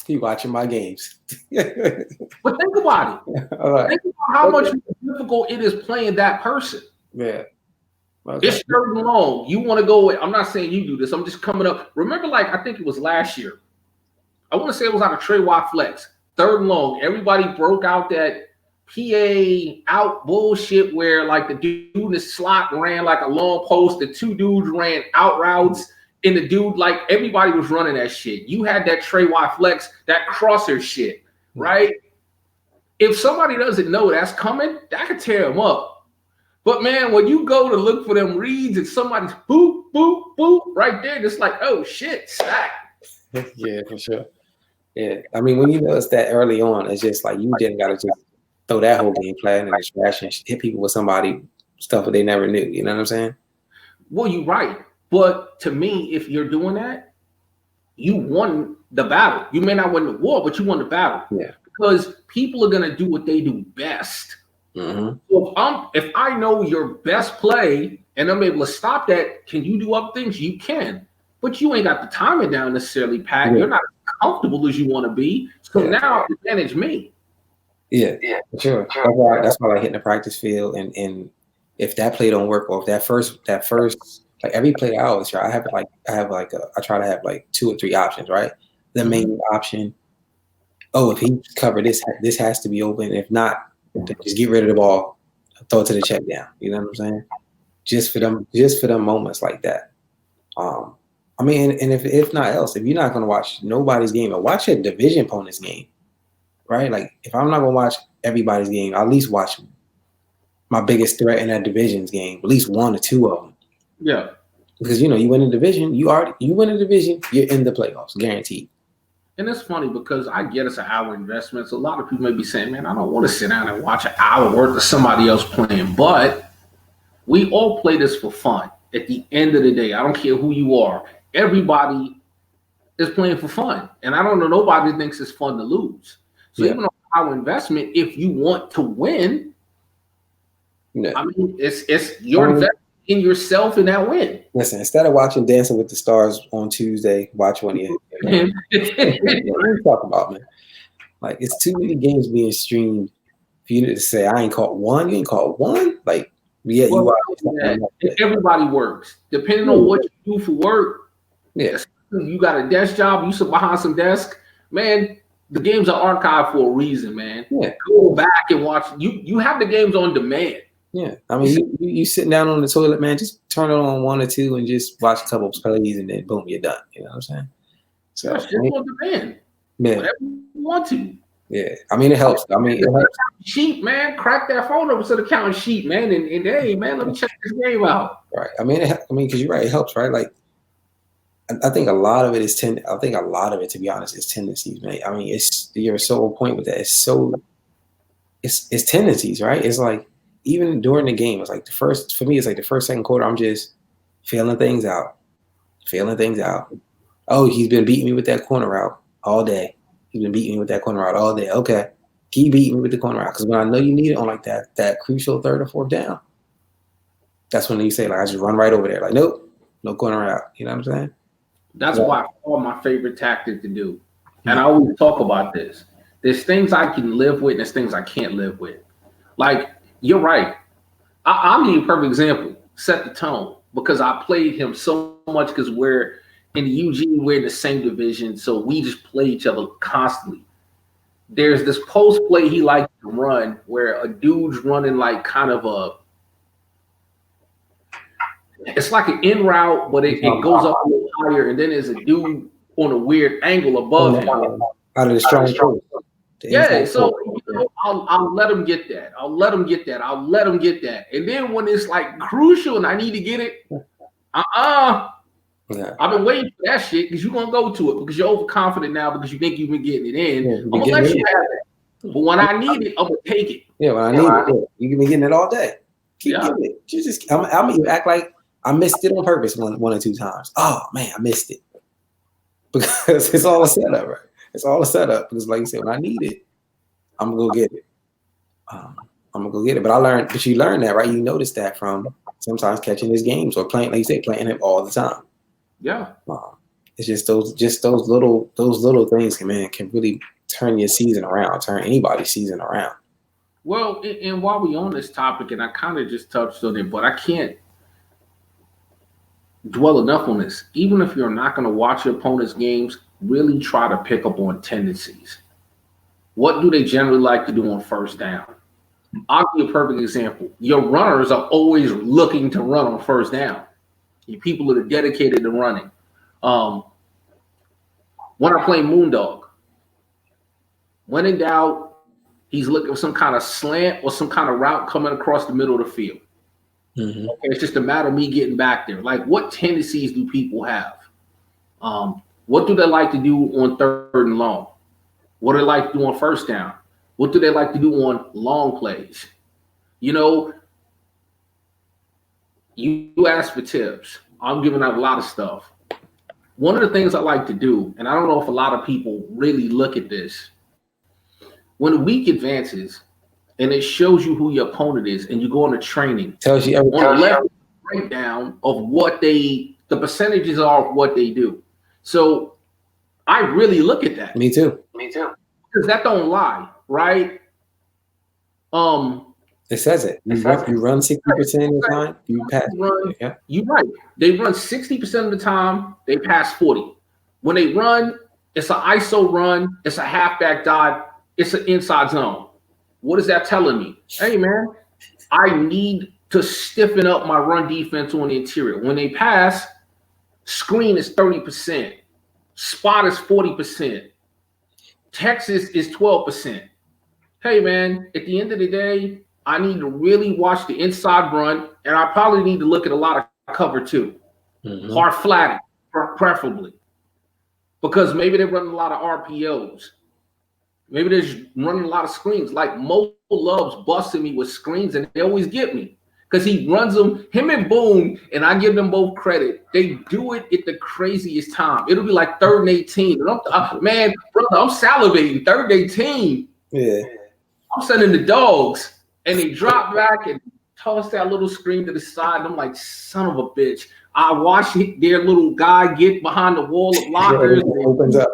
keep watching my games. But think about it. Right. Think about how much more difficult it is playing that person. Yeah. Okay. It's third and long. You want to go with, I'm not saying you do this. I'm just coming up. Remember, like, I think it was last year. I want to say it was out of Trey Watt flex. Third and long. Everybody broke out that PA out bullshit where, like, the dude in the slot ran like a long post. The 2 dudes ran out routes. And the dude, like, everybody was running that shit. You had that Trey Watt flex, that crosser shit, right? If somebody doesn't know that's coming, that could tear them up. But, man, when you go to look for them reads and somebody's boop, boop, boop right there, it's like, oh, shit, sack. Yeah, for sure. Yeah. I mean, when you notice that early on, it's just like you didn't got to just throw that whole game plan in the trash and hit people with stuff that they never knew. You know what I'm saying? Well, you're right. But to me, if you're doing that, you won the battle. You may not win the war, but you won the battle. Yeah. Because people are going to do what they do best. Mm-hmm. So if I know your best play and I'm able to stop that, can you do other things? You can. But you ain't got the timing down necessarily, Pat. Yeah. You're not as comfortable as you want to be. So now advantage me. Yeah, for sure. That's why I hit in the practice field. And if that play don't work, or if that first like every play I always try, I try to have like 2 or 3 options, right? The main option. Oh, if he cover this has to be open. If not, just get rid of the ball, throw it to the check down. You know what I'm saying? Just for them moments like that. I mean, and if not else, if you're not gonna watch nobody's game, or watch a division opponent's game, right? Like if I'm not gonna watch everybody's game, I'll at least watch my biggest threat in that division's game, at least 1 or 2 of them. Yeah. Because you win a division, you win a division, you're in the playoffs, guaranteed. And it's funny because I get it's an hour investment. So a lot of people may be saying, man, I don't want to sit down and watch an hour worth of somebody else playing. But we all play this for fun. At the end of the day, I don't care who you are. Everybody is playing for fun. And I don't know, nobody thinks it's fun to lose. So even on our investment, if you want to win, I mean, it's your investment in yourself in that win. Listen, instead of watching Dancing with the Stars on Tuesday, watch one of you. What are you talking about, man? Like, it's too many games being streamed for you to say, I ain't caught one. You ain't caught one? Like, yeah, you are. Everybody works. Depending on what you do for work, you got a desk job, you sit behind some desk, man, the games are archived for a reason, man. Yeah. Go back and watch. You have the games on demand. Yeah. I mean, you sitting down on the toilet, man, just turn it on one or two and just watch a couple of plays and then boom, you're done. You know what I'm saying? So it's just on demand. Yeah. Whatever you want to. Yeah. I mean, it helps. I mean, it helps. Sheet, man, crack that phone up instead of counting sheet, man, and hey, man, let me check this game out. Right. I mean, because you're right, it helps, right? Like, I think a lot of it is to be honest, is tendencies, man. I mean, you're so on point with that. It's tendencies, right? It's like even during the game, it's like for me, it's like the first, second quarter, I'm just feeling things out. Oh, he's been beating me with that corner route all day. Okay. Keep beating me with the corner route. Because when I know you need it on like that crucial third or fourth down, that's when you say, like, I just run right over there. Like, nope, no corner route. You know what I'm saying? That's why I call my favorite tactic to do. And I always talk about this. There's things I can live with and there's things I can't live with. Like, you're right. I'll give you a perfect example. Set the tone. Because I played him so much because we're in the UG, we're in the same division. So we just play each other constantly. There's this post play he likes to run where a dude's running like kind of it's like an in route, but it goes up a little higher, and then there's a dude on a weird angle above him. Out of the strong post. Yeah, so I'll let him get that. And then when it's like crucial and I need to get it, Yeah. I've been waiting for that shit because you're gonna go to it because you're overconfident now because you think you've been getting it in. Yeah, I'm gonna let you have it. But when I need it, I'm gonna take it. Yeah, when I need it, you can be getting it all day. Keep getting it. I'm even act like I missed it on purpose one or two times. Oh man, I missed it. Because it's all a setup, right? It's all a setup. Because like you said, when I need it, I'm gonna go get it. But you learn that, right? You notice that from sometimes catching his games or playing, like you say, playing him all the time. Yeah. It's just those little things can really turn your season around, turn anybody's season around. Well, and while we on this topic, and I kind of just touched on it, but I can't dwell enough on this. Even if you're not going to watch your opponent's games, really try to pick up on tendencies. What do they generally like to do on first down? I'll give you a perfect example. Your runners are always looking to run on first down. You people that are dedicated to running. When I play Moondog, when in doubt, he's looking for some kind of slant or some kind of route coming across the middle of the field. Mm-hmm. Okay, it's just a matter of me getting back there. Like, what tendencies do people have? What do they like to do on third and long? What do they like to do on first down? What do they like to do on long plays? You know, you ask for tips. I'm giving out a lot of stuff. One of the things I like to do, and I don't know if a lot of people really look at this, when a week advances and it shows you who your opponent is and you go on a training, tells you everything. On the left breakdown of what the percentages are of what they do. So I really look at that. Me too. Because that don't lie, right? It says it. You run 60% of the time, you pass. Yeah. You're right. They run 60% of the time, they pass 40. When they run, it's an ISO run, it's a halfback dive, it's an inside zone. What is that telling me? Hey, man, I need to stiffen up my run defense on the interior. When they pass, screen is 30%, spot is 40%, Texas is 12%. Hey, man, at the end of the day, I need to really watch the inside run, and I probably need to look at a lot of cover two, Mm-hmm. hard flatting, preferably, because maybe they're running a lot of RPOs. Maybe they're just running a lot of screens. Like Mo loves busting me with screens, and they always get me because he runs them. Him and Boone, and I give them both credit. They do it at the craziest time. It'll be like 3rd and 18. And man, brother, I'm salivating. 3rd and 18. Yeah. I'm sending the dogs, and they drop back and toss that little screen to the side. And I'm like, son of a bitch. I watch their little guy get behind the wall of lockers. Yeah, opens up.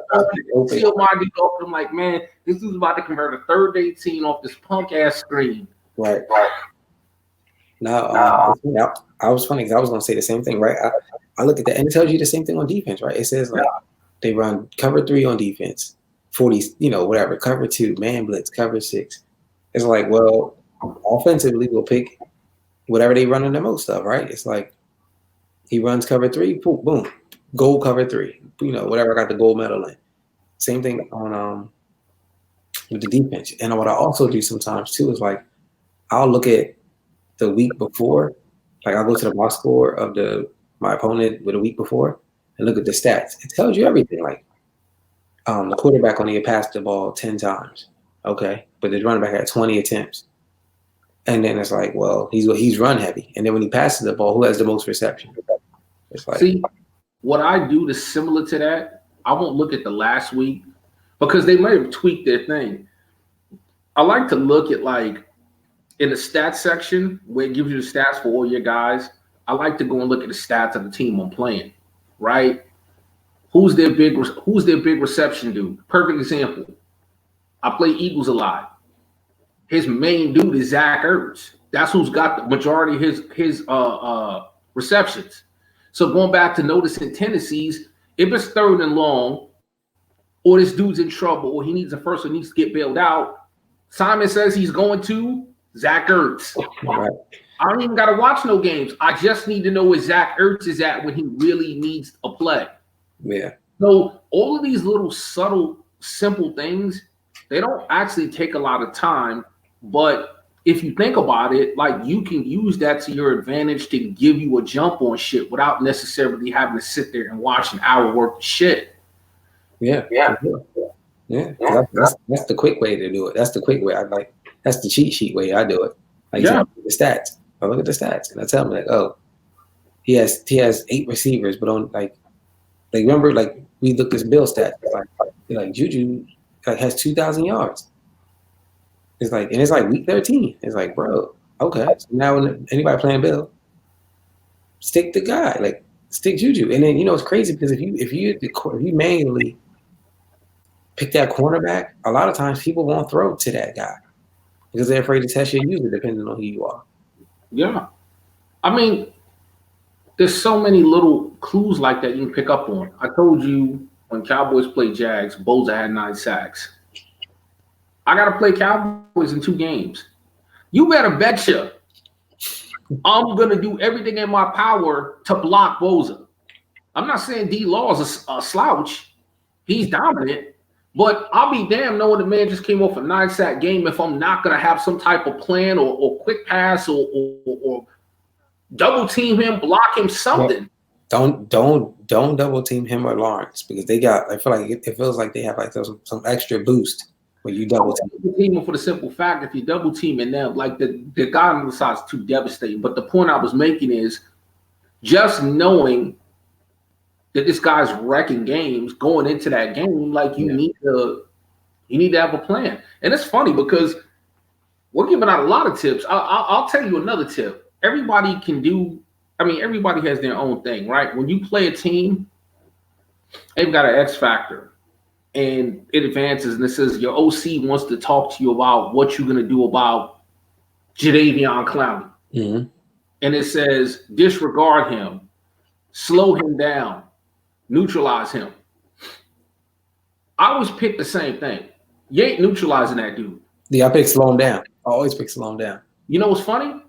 Seal my dude off. I'm like, man, this is about to convert a 3rd and 18 off this punk ass screen. Right. Now, I was funny because I was going to say the same thing, right? I look at that, and it tells you the same thing on defense, right? It says like they run cover 3 on defense, 40, whatever, cover 2, man blitz, cover 6. It's like, well, offensively, we'll pick whatever they run in the most of, right? It's like he runs cover 3, boom, goal cover 3, whatever I got the gold medal in. Same thing on with the defense. And what I also do sometimes too is like I'll look at the week before, like I'll go to the box score of my opponent with a week before and look at the stats. It tells you everything. Like the quarterback only passed the ball 10 times. Okay. But the running back had 20 attempts. And then it's like, well, he's run heavy. And then when he passes the ball, who has the most reception? It's like, see, what I do that's similar to that, I won't look at the last week because they might have tweaked their thing. I like to look at like in the stats section where it gives you the stats for all your guys. I like to go and look at the stats of the team I'm playing, right? Who's their big reception dude? Perfect example. I play Eagles a lot. His main dude is Zach Ertz. That's who's got the majority of his receptions. So going back to noticing tendencies, if it's 3rd and long, or this dude's in trouble, or he needs a first or needs to get bailed out, Simon says he's going to Zach Ertz. right. I don't even got to watch no games. I just need to know where Zach Ertz is at when he really needs a play. Yeah. So all of these little subtle, simple things, they don't actually take a lot of time. But if you think about it, like you can use that to your advantage to give you a jump on shit without necessarily having to sit there and watch an hour worth of shit. Yeah. That's the quick way to do it. That's the quick way. That's the cheat sheet way I do it. Like the stats. I look at the stats and I tell him like, oh, he has 8 receivers, but on like remember like we looked at Bill stats like Juju has 2,000 yards. It's like week 13. It's like, bro, okay. So now when anybody playing Bill, stick the guy, like stick Juju, and then it's crazy because if you manually pick that cornerback, a lot of times people won't throw to that guy because they're afraid to test your user depending on who you are. Yeah. I mean, there's so many little clues like that you can pick up on. I told you when Cowboys played Jags, Boza had 9 sacks. I got to play Cowboys in 2 games. You better betcha I'm going to do everything in my power to block Boza. I'm not saying D-Law is a slouch. He's dominant. But I'll be damned knowing the man just came off a 9-sack game if I'm not going to have some type of plan or quick pass or double team him, block him, something. Don't double team him or Lawrence because I feel like it feels like they have like some extra boost when you double team him for the simple fact if you double teaming them, like the guy on the side is too devastating. But the point I was making is just knowing that this guy's wrecking games going into that game, like you need to have a plan. And it's funny because we're giving out a lot of tips. I'll tell you another tip. Everybody has their own thing, right? When you play a team, they've got an X factor and it advances and it says your OC wants to talk to you about what you're going to do about Jadeveon Clowney. Mm-hmm. And it says disregard him, slow him down, neutralize him. I always pick the same thing. You ain't neutralizing that dude. Yeah, I pick slow him down. I always pick slow him down. You know what's funny?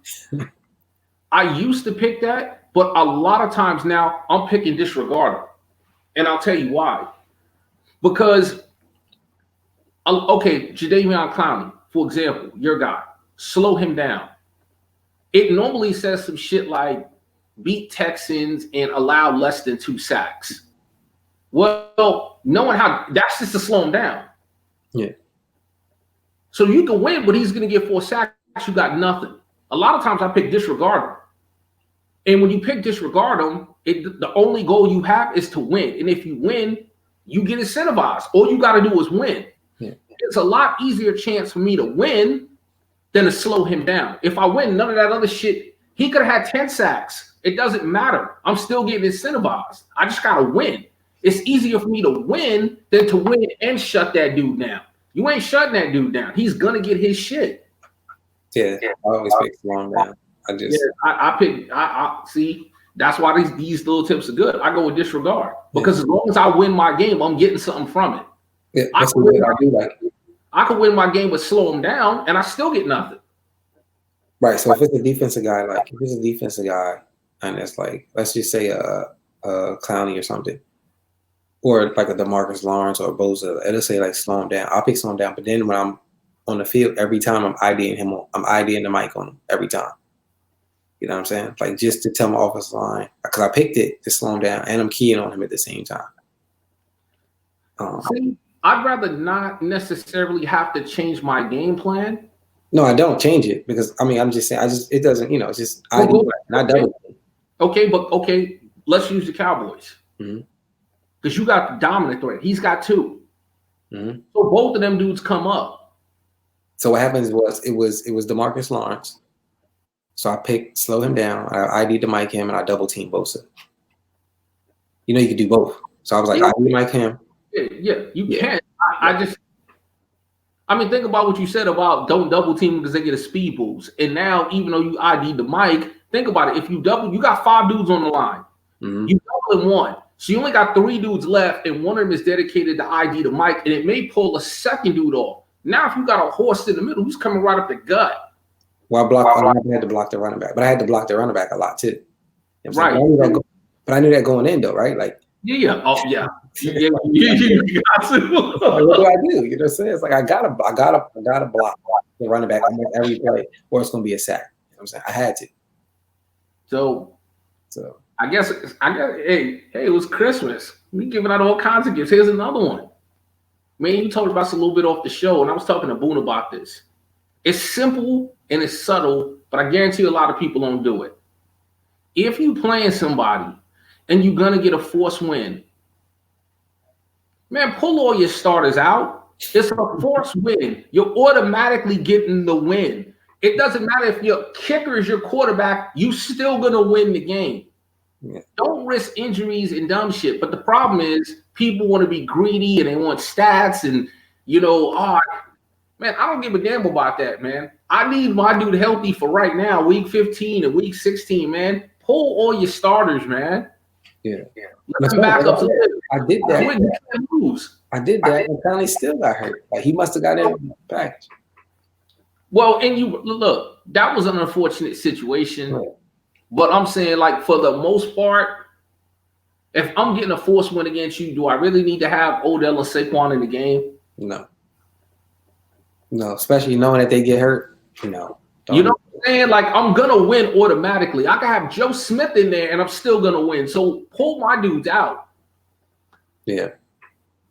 I used to pick that, but a lot of times now I'm picking disregard him. And I'll tell you why. Because, okay, Jadeveon Clowney, for example, your guy, slow him down. It normally says some shit like, beat Texans, and allow less than 2 sacks. Well, knowing how that's just to slow him down. Yeah. So you can win, but he's going to get 4 sacks. You got nothing. A lot of times I pick disregard him. And when you pick disregard him, the only goal you have is to win. And if you win, you get incentivized. All you got to do is win. Yeah. It's a lot easier chance for me to win than to slow him down. If I win, none of that other shit, he could have had 10 sacks. It doesn't matter. I'm still getting incentivized. I just got to win. It's easier for me to win than to win and shut that dude down. You ain't shutting that dude down. He's going to get his shit. Yeah, I always pick long down. I see. That's why these little tips are good. I go with disregard because as long as I win my game, I'm getting something from it. Yeah, I can win my game but slow him down, and I still get nothing. Right. So if it's a defensive guy, and it's like, let's just say a Clowney or something, or like a DeMarcus Lawrence or Bosa, it'll say like slow him down. I'll pick slow him down, but then when I'm on the field, every time I'm IDing him, I'm IDing the mic on him every time. You know what I'm saying? Like just to tell my offensive line, because I picked it to slow him down, and I'm keying on him at the same time. See, I'd rather not necessarily have to change my game plan. No, I don't change it because I'm just saying it doesn't. It's just I do not double. Okay, let's use the Cowboys because you got the dominant threat. He's got 2, so both of them dudes come up. So what happens was it was DeMarcus Lawrence. So I picked slow him down. I ID'd to mic him, and I double team Bosa. You can do both. So I was like, I ID mic him. Yeah, you can. I mean, think about what you said about don't double team because they get a speed boost. And now, even though you ID'd the mic, think about it. If you double, you got 5 dudes on the line. You double in 1. So you only got 3 dudes left, and one of them is dedicated to ID the mic, and it may pull a second dude off. Now, if you got a horse in the middle, who's coming right up the gut? Well, I had to block the running back, but I had to block the running back a lot too. Right. But I knew that going in though, right? Like yeah. Oh yeah. You got to. What do I do? You know what I'm saying? It's like I gotta block the running back on every play, or it's gonna be a sack. You know what I'm saying? I had to. So I guess hey, it was Christmas. We giving out all kinds of gifts. Here's another one. Man, you talked about this a little bit off the show, and I was talking to Boone about this. It's simple and it's subtle, but I guarantee you a lot of people don't do it. If you playing somebody and you're gonna get a forced win, man, pull all your starters out. It's a forced win. You're automatically getting the win. It doesn't matter if your kicker is your quarterback, you still gonna win the game. Yeah. Don't risk injuries and dumb shit. But the problem is people want to be greedy and they want stats and man, I don't give a damn about that, man. I need my dude healthy for right now, week 15 and week 16, man. Pull all your starters, man. Yeah. Let them back up. I did that. I did that, and Conley still got hurt. Like he must have got in the package. Well, and you look, that was an unfortunate situation. Right. But I'm saying, like, for the most part, if I'm getting a forced win against you, do I really need to have Odell and Saquon in the game? No, especially knowing that they get hurt. No. You know what I'm saying? Like, I'm going to win automatically. I can have Joe Smith in there, and I'm still going to win. So pull my dudes out. Yeah,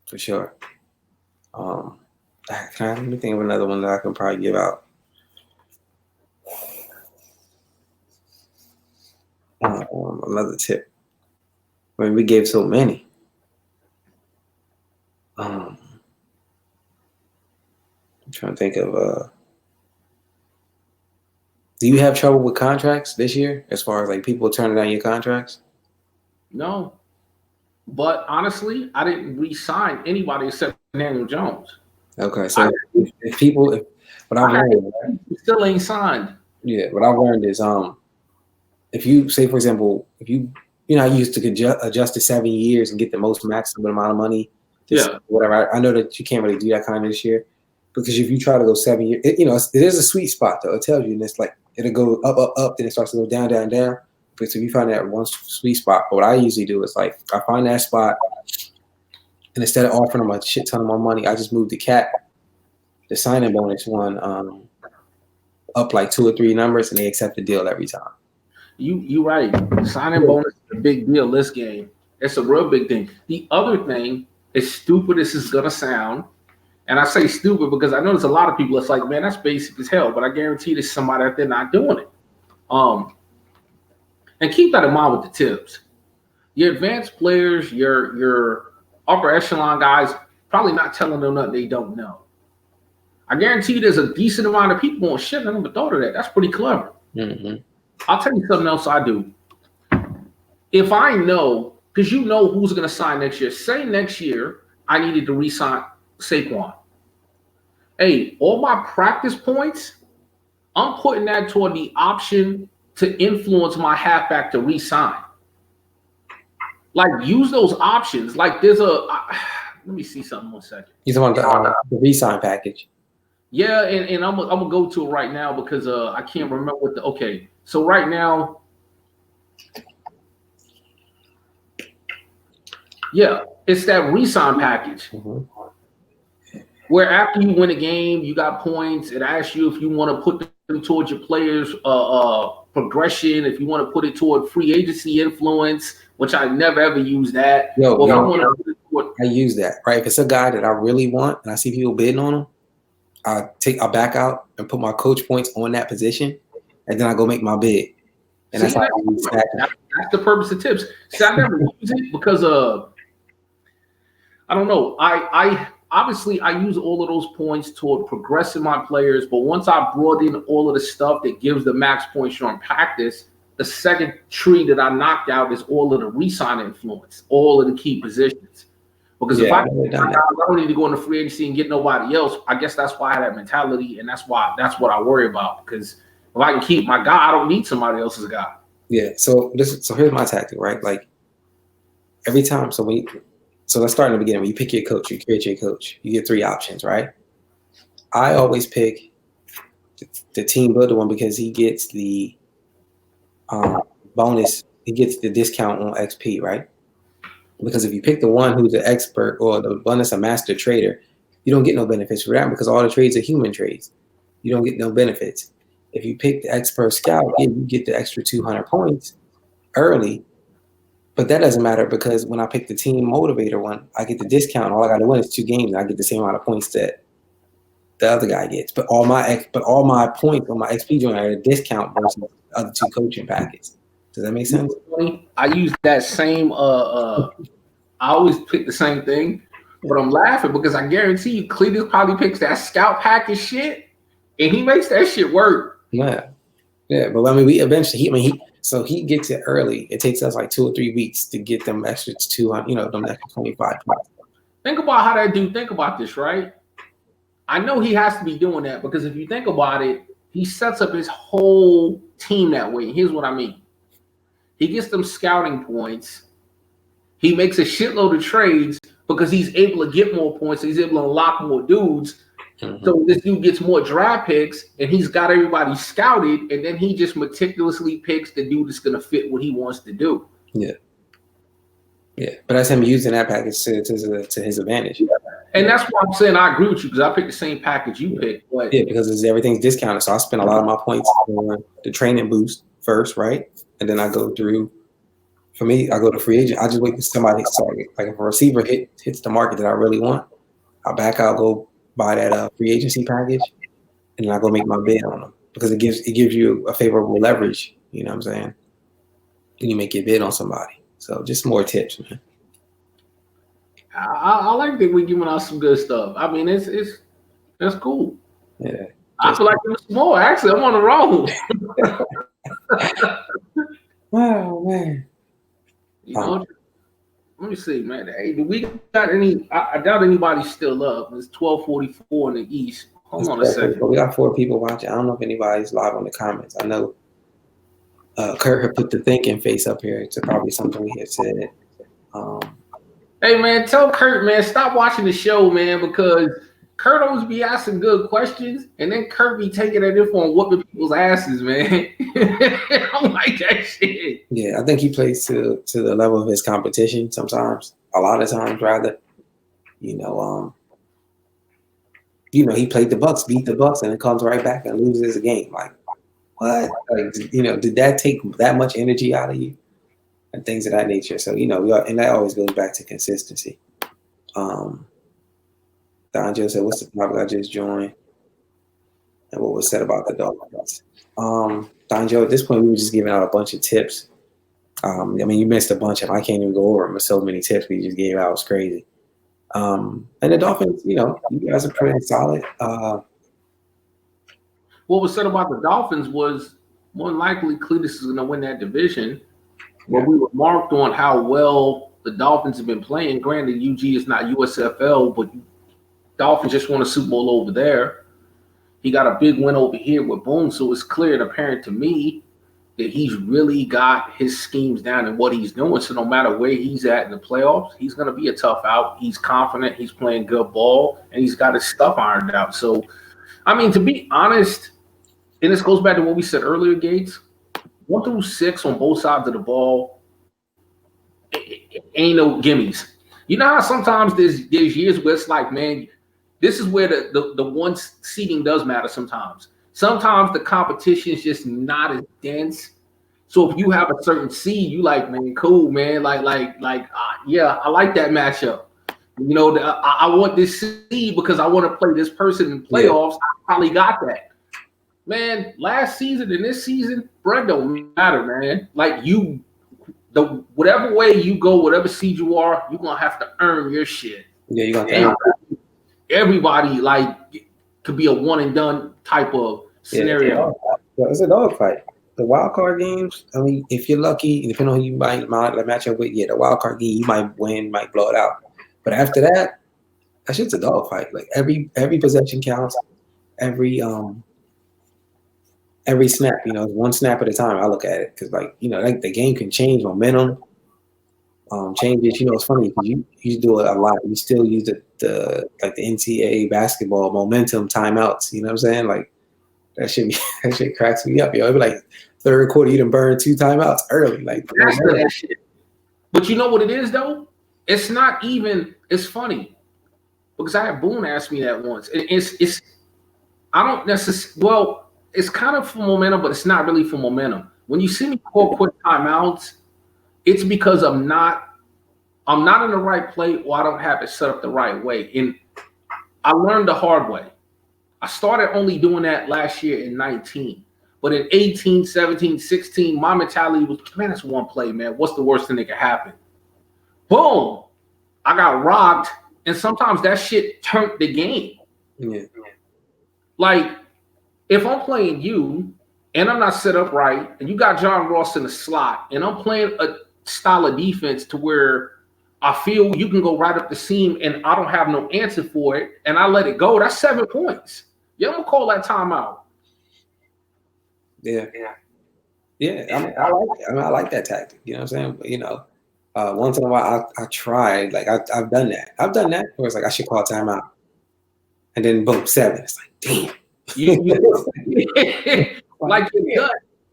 for sure. Let me think of another one that I can probably give out. Another tip. I mean, we gave so many. I'm trying to think of. Do you have trouble with contracts this year, as far as like people turning down your contracts? No, but honestly, I didn't re-sign anybody except Daniel Jones. Okay, so what I've learned, still ain't signed. Yeah, what I've learned is if you say, for example, if you I used to adjust to 7 years and get the most maximum amount of money. Whatever. I know that you can't really do that kind of this year, because if you try to go 7 years, it is a sweet spot though. It tells you, and it's like it'll go up, up, up, then it starts to go down, down, down. But so if you find that one sweet spot, but what I usually do is like I find that spot, and instead of offering them a shit ton of more money, I just move the cap, the signing bonus one, up like 2 or 3 numbers, and they accept the deal every time. You right. Signing bonus is a big deal this game. It's a real big thing. The other thing, as stupid as it's gonna sound, and I say stupid because I know there's a lot of people that's like, man, that's basic as hell. But I guarantee there's somebody out there not doing it. And keep that in mind with the tips. Your advanced players, your upper echelon guys, probably not telling them nothing they don't know. I guarantee you there's a decent amount of people on shit. I never thought of that. That's pretty clever. Mm-hmm. I'll tell you something else I do. If I know, because you know who's going to sign next year. Say next year I needed to re-sign Saquon. Hey, all my practice points, I'm putting that toward the option to influence my halfback to re-sign. Like, use those options. Like, there's let me see something 1 second. You want the re-sign package? Yeah, and I'm gonna go to it right now because I can't remember what the okay. So right now, yeah, it's that re-sign package. Mm-hmm. Where after you win a game, you got points. It asks you if you want to put them towards your players' progression, if you want to put it toward free agency influence, which I never ever use that. I use that, right? If it's a guy that I really want and I see people bidding on him, I'll back out and put my coach points on that position, and then I go make my bid. And that's the purpose of tips. See, I never use it because I don't know. I obviously I use all of those points toward progressing my players, but once I brought in all of the stuff that gives the max points during practice, the second tree that I knocked out is all of the re-sign influence, all of the key positions. Because if I don't need to go into free agency and get nobody else, I guess that's why I have that mentality, and that's what I worry about. Because if I can keep my guy, I don't need somebody else's guy. Yeah. So here's my tactic, right? Like every time, so let's start in the beginning. When you pick your coach, you create your coach. You get 3 options, right? I always pick the team builder one because he gets the bonus. He gets the discount on XP, right? Because if you pick the one who's an expert or the one that's a master trader, you don't get no benefits for that because all the trades are human trades. You don't get no benefits. If you pick the expert scout, you get the extra 200 points early. But that doesn't matter because when I pick the team motivator one, I get the discount. All I got to win is 2 games, and I get the same amount of points that the other guy gets. But all my points on my XP joint are a discount versus the other 2 coaching packets. Does that make sense? I use that same. I always pick the same thing, but I'm laughing because I guarantee you, Cletus probably picks that scout package shit, and he makes that shit work. Yeah. But I mean, we eventually so he gets it early. It takes us like 2 or 3 weeks to get them extra 200, them extra 25 points. Think about how that dude think about this, right? I know he has to be doing that because if you think about it, he sets up his whole team that way. Here's what I mean. He gets them scouting points. He makes a shitload of trades because he's able to get more points. He's able to unlock more dudes. Mm-hmm. So this dude gets more draft picks, and he's got everybody scouted, and then he just meticulously picks the dude that's going to fit what he wants to do. Yeah. But that's him using that package to his advantage. Yeah. And that's why I'm saying I agree with you because I picked the same package you picked. But because everything's discounted. So I spend a lot of my points on the training boost first, right? And then I go through. For me, I go to free agent. I just wait for somebody to target. Like if a receiver hits the market that I really want, I'll go buy that free agency package, and then I go make my bid on them because it gives you a favorable leverage. You know what I'm saying? Then you make your bid on somebody. So just more tips, man. I like that we're giving out some good stuff. I mean, that's cool. Yeah. I feel like it was more. Actually, I'm on the roll. Wow, man. Let me see, man. Hey, do we got any? I doubt anybody's still up. It's 12:44 in the East. Hold on a second. We got 4 people watching. I don't know if anybody's live on the comments. I know Kurt had put the thinking face up here to probably something we had said. Hey, man, tell Kurt, man, stop watching the show, man, because Kurt always be asking good questions, and then Kurt be taking that info and whooping people's asses, man. I don't like that shit. Yeah, I think he plays to the level of his competition sometimes. A lot of times, rather. He played the Bucks, beat the Bucks, and it comes right back and loses a game. Like, what? Like, did that take that much energy out of you? And things of that nature. So, and that always goes back to consistency. Don Joe said, what's the topic I just joined? And what was said about the Dolphins? Don Joe, at this point, we were just giving out a bunch of tips. You missed a bunch of them. I can't even go over them. With so many tips we just gave out. It was crazy. And the Dolphins, you guys are pretty solid. What was said about the Dolphins was more than likely Cletus is going to win that division. But we remarked on how well the Dolphins have been playing. Granted, UG is not USFL, but Dolphins just won a Super Bowl over there. He got a big win over here with Boone, so it's clear and apparent to me that he's really got his schemes down and what he's doing. So no matter where he's at in the playoffs, he's going to be a tough out. He's confident. He's playing good ball, and he's got his stuff ironed out. So, to be honest, and this goes back to what we said earlier, Gates, 1 through 6 on both sides of the ball, it ain't no gimmies. You know how sometimes there's years where it's like, man, this is where the one seeding does matter sometimes. Sometimes the competition is just not as dense. So if you have a certain seed, you like, man, cool, man. Yeah, I like that matchup. I want this seed because I want to play this person in playoffs. I probably got that. Man, last season and this season, Brett don't matter, man. Whatever way you go, whatever seed you are, you're gonna have to earn your shit. Yeah, you're gonna everybody could be a one and done type of scenario. It's a dog fight. The wild card games, if you're lucky, depending on who you might match up with, the wild card game, you might win, might blow it out. But after that shit's a dog fight. Like every possession counts, every snap, one snap at a time. I look at it because the game can change momentum. Changes. It's funny because you do it a lot. You still use the NCAA basketball momentum timeouts. You know what I'm saying? Like that shit cracks me up. It'd be like third quarter, you done burned 2 timeouts early. Like that shit. But you know what it is though? It's not even. It's funny because I had Boone ask me that once. It's I don't necessarily. Well, it's kind of for momentum, but it's not really for momentum. When you see me call quick timeouts, it's because I'm not in the right play or I don't have it set up the right way. And I learned the hard way. I started only doing that last year in 19. But in 18, 17, 16, my mentality was, man, that's one play, man. What's the worst thing that could happen? Boom. I got rocked. And sometimes that shit turned the game. Yeah. Like, if I'm playing you and I'm not set up right, and you got John Ross in the slot, and I'm playing a style of defense to where I feel you can go right up the seam and I don't have no answer for it, and I let it go, that's 7 points. Yeah, I'm going to call that timeout. Yeah. I like that tactic. You know what I'm saying? Once in a while, I tried. Like I've done that. Where it's like I should call timeout, and then boom, 7. It's like damn. Like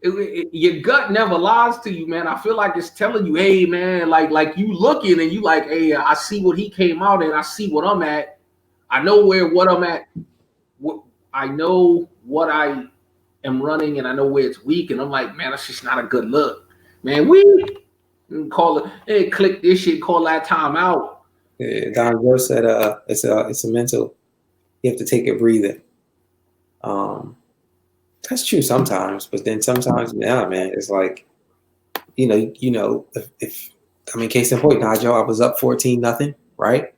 your gut never lies to you, man. I feel like it's telling you, hey, man, like you looking and you like, hey, I see what he came out and I see what I'm at. I know what I'm at. I know what I am running and I know where it's weak. And I'm like, man, that's just not a good look, man. We call it, hey, click this shit, call that time out. Yeah, Don Joe said, it's a mental. You have to take a breather. That's true sometimes, but then sometimes, man, it's like, if case in point, Joe, I was up 14-0, right?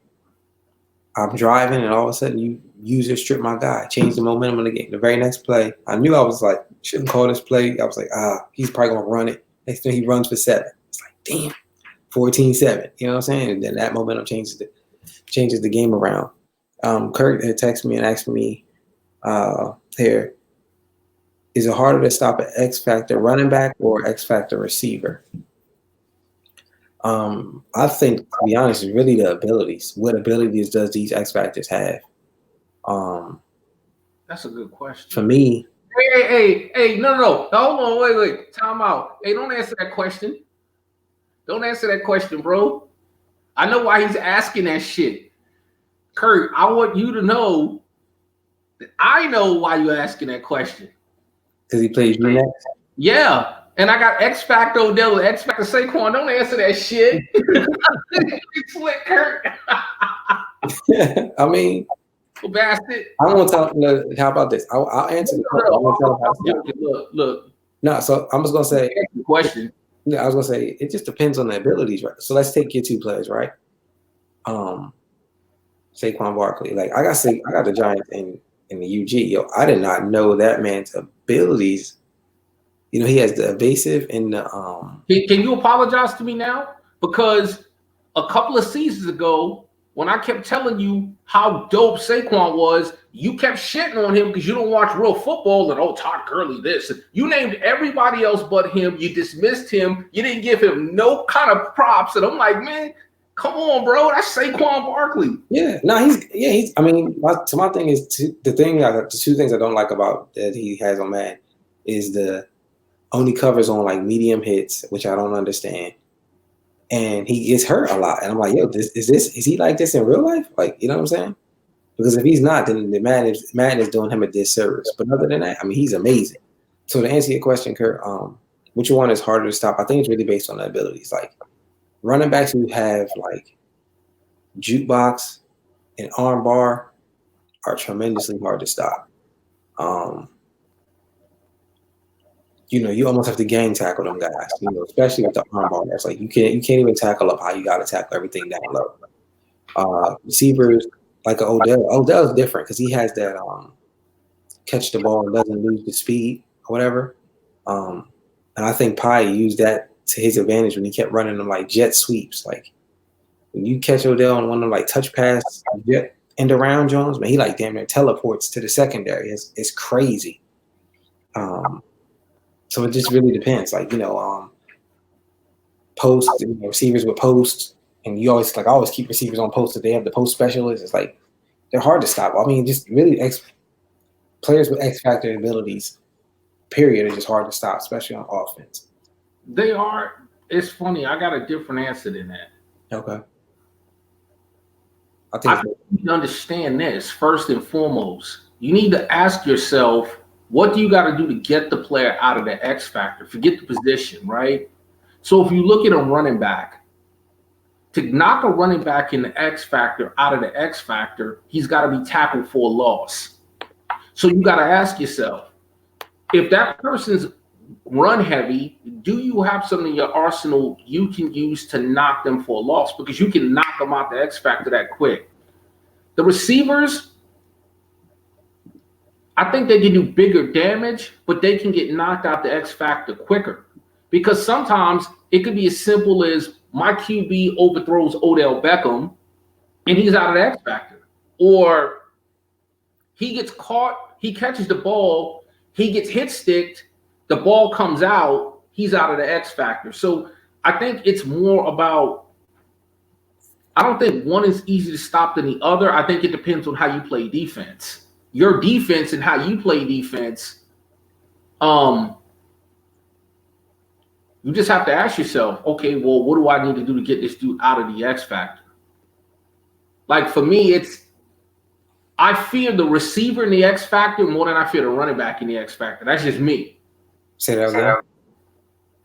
I'm driving, and all of a sudden, you user strip my guy, change the momentum of the game. The very next play, I knew I was like, shouldn't call this play. I was like, he's probably gonna run it. Next thing he runs for 7. It's like, damn, 14-7. You know what I'm saying? And then that momentum changes the game around. Kurt had texted me and asked me, here, is it harder to stop an X factor running back or X factor receiver? I think, to be honest, it's really the abilities. What abilities does these X factors have? That's a good question. For me, hey, no, hold on, wait, time out. Hey, don't answer that question. Don't answer that question, bro. I know why he's asking that shit. Kurt, I want you to know that I know why you're asking that question. Because he plays you next. Yeah. And I got X Factor Odell, X Factor Saquon. Don't answer that shit. Slick Kurt. I mean, bastard. I won't tell. How about this? I'll answer the question. I won't tell him how to stop. Look. No, so I'm just gonna say. Question. Yeah, I was gonna say it just depends on the abilities, right? So let's take your two players, right? Saquon Barkley. Like I got the Giants in the UG. Yo, I did not know that man's abilities. You know, he has the evasive and the Can you apologize to me now? Because a couple of seasons ago, when I kept telling you how dope Saquon was, you kept shitting on him because you don't watch real football and Todd Gurley this. You named everybody else but him. You dismissed him. You didn't give him no kind of props. And I'm like, man, come on, bro. That's Saquon Barkley. Yeah, no, he's. I mean, my thing is the two things I don't like about that he has on Madden is the only covers on like medium hits, which I don't understand. And he gets hurt a lot. And I'm like, yo, is he like this in real life? Like, you know what I'm saying? Because if he's not, then the Madden is doing him a disservice. But other than that, I mean, he's amazing. So to answer your question, Kurt, which one is harder to stop? I think it's really based on the abilities. Like running backs who have like jukebox and arm bar are tremendously hard to stop. You know, you almost have to gang tackle them guys, you know, especially with the arm bar. It's like you can't even tackle up high. You got to tackle everything down low. Receivers like Odell. Odell's different because he has that catch the ball and doesn't lose the speed or whatever. And I think Pye used that to his advantage when he kept running them like jet sweeps. Like when you catch Odell on one of them like touch pass jet end around Jones, man, he like damn near teleports to the secondary. It's crazy. So it just really depends. Like, you know, post, you know, receivers with post, and you always, like, I always keep receivers on post if they have the post specialists. It's like, they're hard to stop. I mean, just really players with X factor abilities, period, are just hard to stop, especially on offense. They are. It's funny. I got a different answer than that. Okay. I think you need to understand this first and foremost. You need to ask yourself, what do you got to do to get the player out of the X factor? Forget the position, right? So if you look at a running back, to knock a running back in the X factor out of the X factor, he's got to be tackled for a loss. So you got to ask yourself, if that person's run heavy, do you have something in your arsenal you can use to knock them for a loss? Because you can knock them out the X factor that quick. The receivers, I think they can do bigger damage, but they can get knocked out the X factor quicker. Because sometimes it could be as simple as my QB overthrows Odell Beckham and he's out of the X factor. Or he gets caught, he catches the ball, he gets hit sticked, the ball comes out, he's out of the X factor. So I think it's more about, I don't think one is easy to stop than the other. I think it depends on how you play defense. Your defense and how you play defense, you just have to ask yourself, okay, well, what do I need to do to get this dude out of the X factor? Like for me, I fear the receiver in the X factor more than I fear the running back in the X factor. That's just me. Say that again.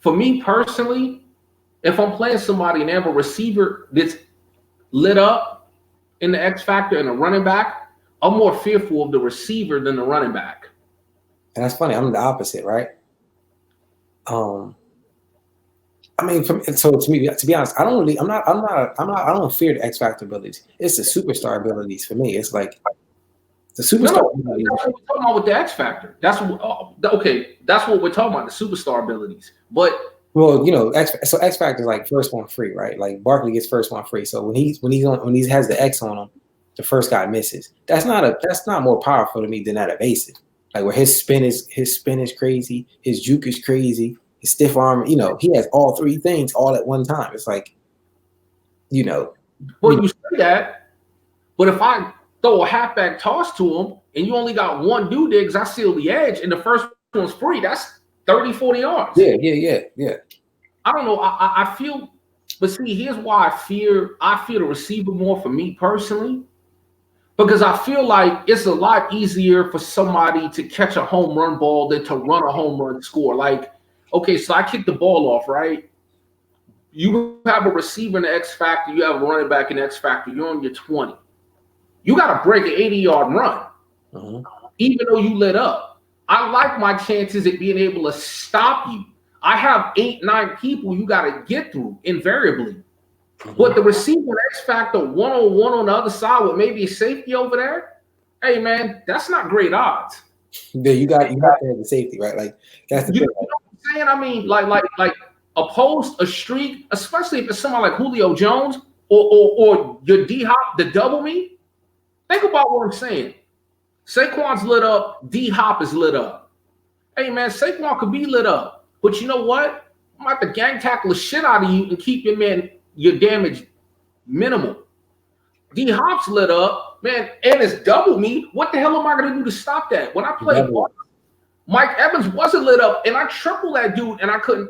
For me personally, if I'm playing somebody and they have a receiver that's lit up in the X factor and a running back, I'm more fearful of the receiver than the running back. And that's funny. I'm the opposite, right? I mean, so to me, to be honest, I don't fear the X factor abilities. It's the superstar abilities for me. It's like the superstar abilities. That's what we're talking about with the X factor. That's okay. That's what we're talking about, the superstar abilities. But well, you know, X factor is like first one free, right? Like Barkley gets first one free. So when he has the X on him, the first guy misses. That's not more powerful to me than that evasive. Like where his spin is crazy, his juke is crazy, his stiff arm, you know, he has all three things all at one time. It's like, you know. Well, you say that, but if I throw a halfback toss to him and you only got one dude there because I seal the edge and the first one's free, that's 30, 40 yards. Yeah. I don't know. I feel, but see, here's why I fear the receiver more for me personally. Because I feel like it's a lot easier for somebody to catch a home run ball than to run a home run score. Like, okay, so I kick the ball off, right? You have a receiver in the X factor, you have a running back in the X factor, you're on your 20. You got to break an 80-yard run, even though you lit up. I like my chances at being able to stop you. I have 8, 9 people you got to get through invariably. But the receiver X factor one-on-one on the other side with maybe a safety over there, hey man, that's not great odds. Yeah, you got to have the safety, right? Like that's the thing. You know what I'm saying? I mean, like opposed a streak, especially if it's somebody like Julio Jones or your D Hop to double me. Think about what I'm saying. Saquon's lit up, D Hop is lit up. Hey man, Saquon could be lit up, but you know what? I'm about to gang tackle the shit out of you and keep your damage minimal. D Hop's lit up, man, and it's double me. What the hell am I gonna do to stop that? When I played Mike Evans wasn't lit up, and I tripled that dude, and I couldn't.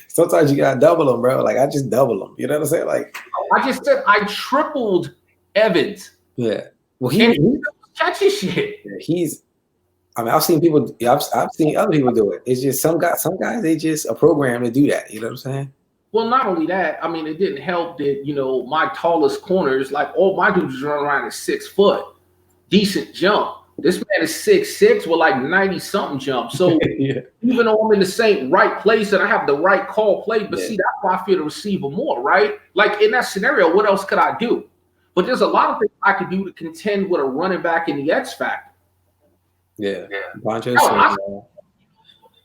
Sometimes you gotta double them, bro. Like I just double them. You know what I'm saying? Like I just said I tripled Evans. Yeah. Well, he's catching shit. I mean, I've seen people. I've seen other people do it. It's just some guys. They just are programmed to do that. You know what I'm saying? Well, not only that. I mean, it didn't help that my tallest corners, like all my dudes, run around at 6 foot, decent jump. This man is 6'6" with like 90-something jump. So even though I'm in the same right place and I have the right call play, but see, that's why I fear the receiver more, right? Like in that scenario, what else could I do? But there's a lot of things I could do to contend with a running back in the X factor. Yeah.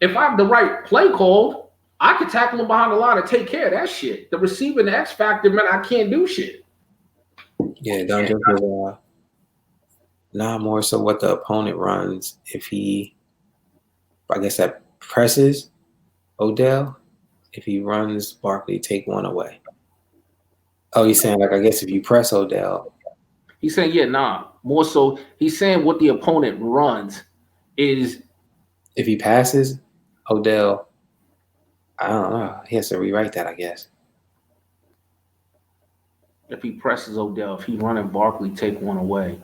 If I have the right play called, I could tackle him behind the line and take care of that shit. The receiver in the X factor, man, I can't do shit. Yeah, don't just more so what the opponent runs. If he, I guess that presses Odell. If he runs Barkley, take one away. Oh, he's saying like I guess if you press Odell. He's saying more so. He's saying what the opponent runs is if he passes Odell. I don't know. He has to rewrite that, I guess. If he presses Odell, if he running Barkley, take one away.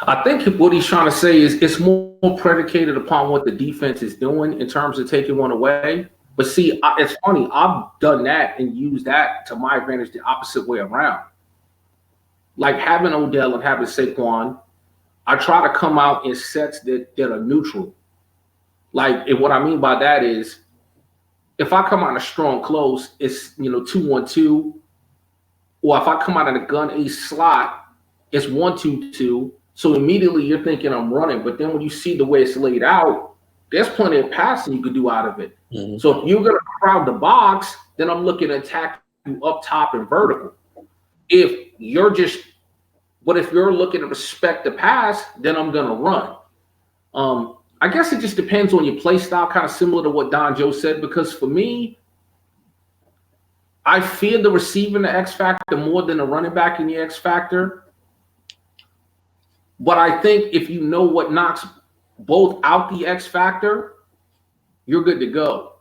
I think what he's trying to say is it's more predicated upon what the defense is doing in terms of taking one away. But see, it's funny. I've done that and used that to my advantage the opposite way around. Like having Odell and having Saquon, I try to come out in sets that are neutral. Like, and what I mean by that is if I come out in a strong close, it's 2-1-2. Or if I come out in a gun ace slot, it's 1-2-2. So immediately you're thinking I'm running, but then when you see the way it's laid out, there's plenty of passing you could do out of it. Mm-hmm. So if you're going to crowd the box, then I'm looking to attack you up top and vertical. If you're looking to respect the pass, then I'm going to run. I guess it just depends on your play style, kind of similar to what Don Joe said, because for me, I fear the receiver in the X factor more than the running back in the X factor. But I think if you know what knocks both out the X factor, you're good to go.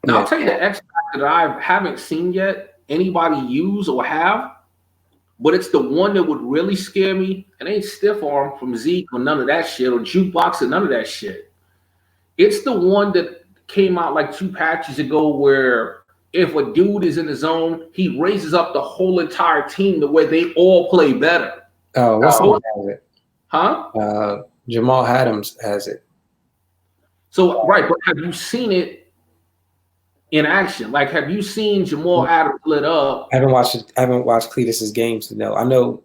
Now, I'll tell you the X factor that I haven't seen yet anybody use or have, but it's the one that would really scare me. It ain't stiff arm from Zeke or none of that shit, or jukebox or none of that shit. It's the one that came out like 2 patches ago where if a dude is in the zone, he raises up the whole entire team the way they all play better. Oh, what's has it? Huh? Jamal Adams has it. So, right, but have you seen it in action? Like, have you seen Jamal Adams lit up? I haven't watched Cletus's games to know. I know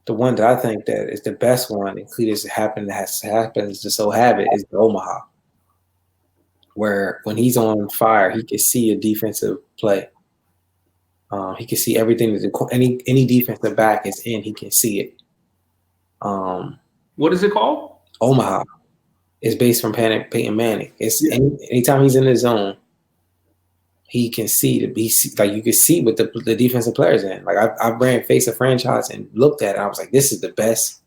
the one that I think that is the best one, and Cletus happens to so have it, is the Omaha, where when he's on fire, he can see a defensive play. He can see everything that any defensive back is in. He can see it. What is it called? Omaha. It's based from Peyton Manning. It's anytime he's in the zone, he can see like you can see what the defensive players in. Like I ran face a franchise and looked at it. I was like, this is the best.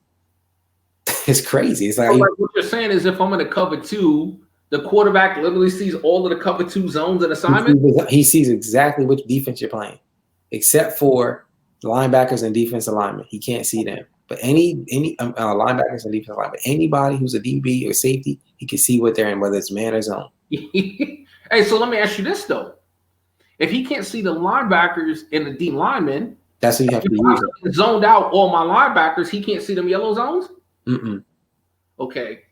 It's crazy. It's like what you're saying is if I'm in a cover 2, the quarterback literally sees all of the cover 2 zones and assignments. He sees exactly which defense you're playing, except for The linebackers and defensive linemen, he can't see them. But any linebackers and defensive linemen, anybody who's a DB or safety, he can see what they're in, whether it's man or zone. Hey, so let me ask you this though: if he can't see the linebackers and the D linemen, that's what you have to use. Zoned out all my linebackers, he can't see them yellow zones. Okay,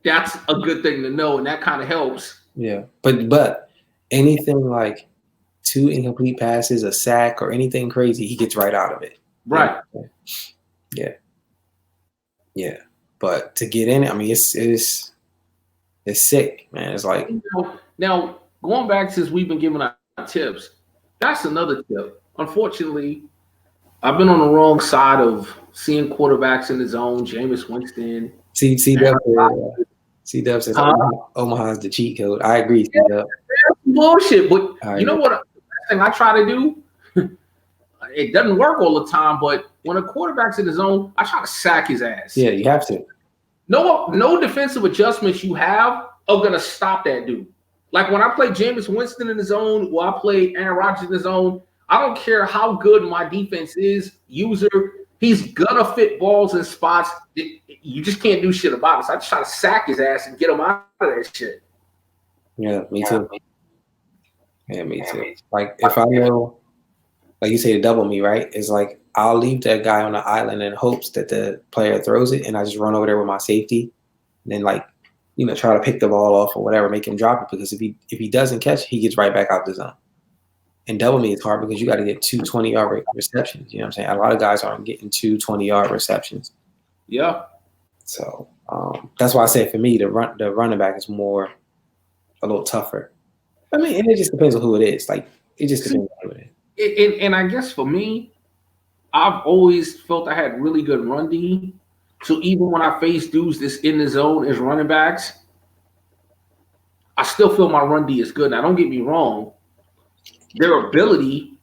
that's a good thing to know, and that kind of helps. Yeah, but anything like 2 incomplete passes, a sack, or anything crazy, he gets right out of it. Right. Yeah. But to get in it, I mean, it's sick, man. It's like now going back since we've been giving out tips, that's another tip. Unfortunately, I've been on the wrong side of seeing quarterbacks in the zone. Jameis Winston. C-Dub says Omaha's the cheat code. I agree, C-Dub. Bullshit, but you know what? The thing I try to do, it doesn't work all the time, but when a quarterback's in the zone, I try to sack his ass. Yeah, you have to. No defensive adjustments you have are gonna stop that dude. Like when I play Jameis Winston in the zone, or I play Aaron Rodgers in the zone, I don't care how good my defense is, he's gonna fit balls in spots. You just can't do shit about it. So I just try to sack his ass and get him out of that shit. Yeah, me too. Yeah, me too. Like if I know, like you say, to double me, right? It's like I'll leave that guy on the island in hopes that the player throws it, and I just run over there with my safety, and then try to pick the ball off or whatever, make him drop it. Because if he doesn't catch, he gets right back out the zone. And double me is hard because you got to get 2 20-yard receptions. You know what I'm saying? A lot of guys aren't getting 2 20-yard receptions. Yeah. So that's why I say for me, the running back is a little tougher. I mean, and it just depends on who it is. Like it just depends on who it is. And I guess for me, I've always felt I had really good run D. So even when I face dudes that's in the zone as running backs, I still feel my run D is good. Now, don't get me wrong. Their ability,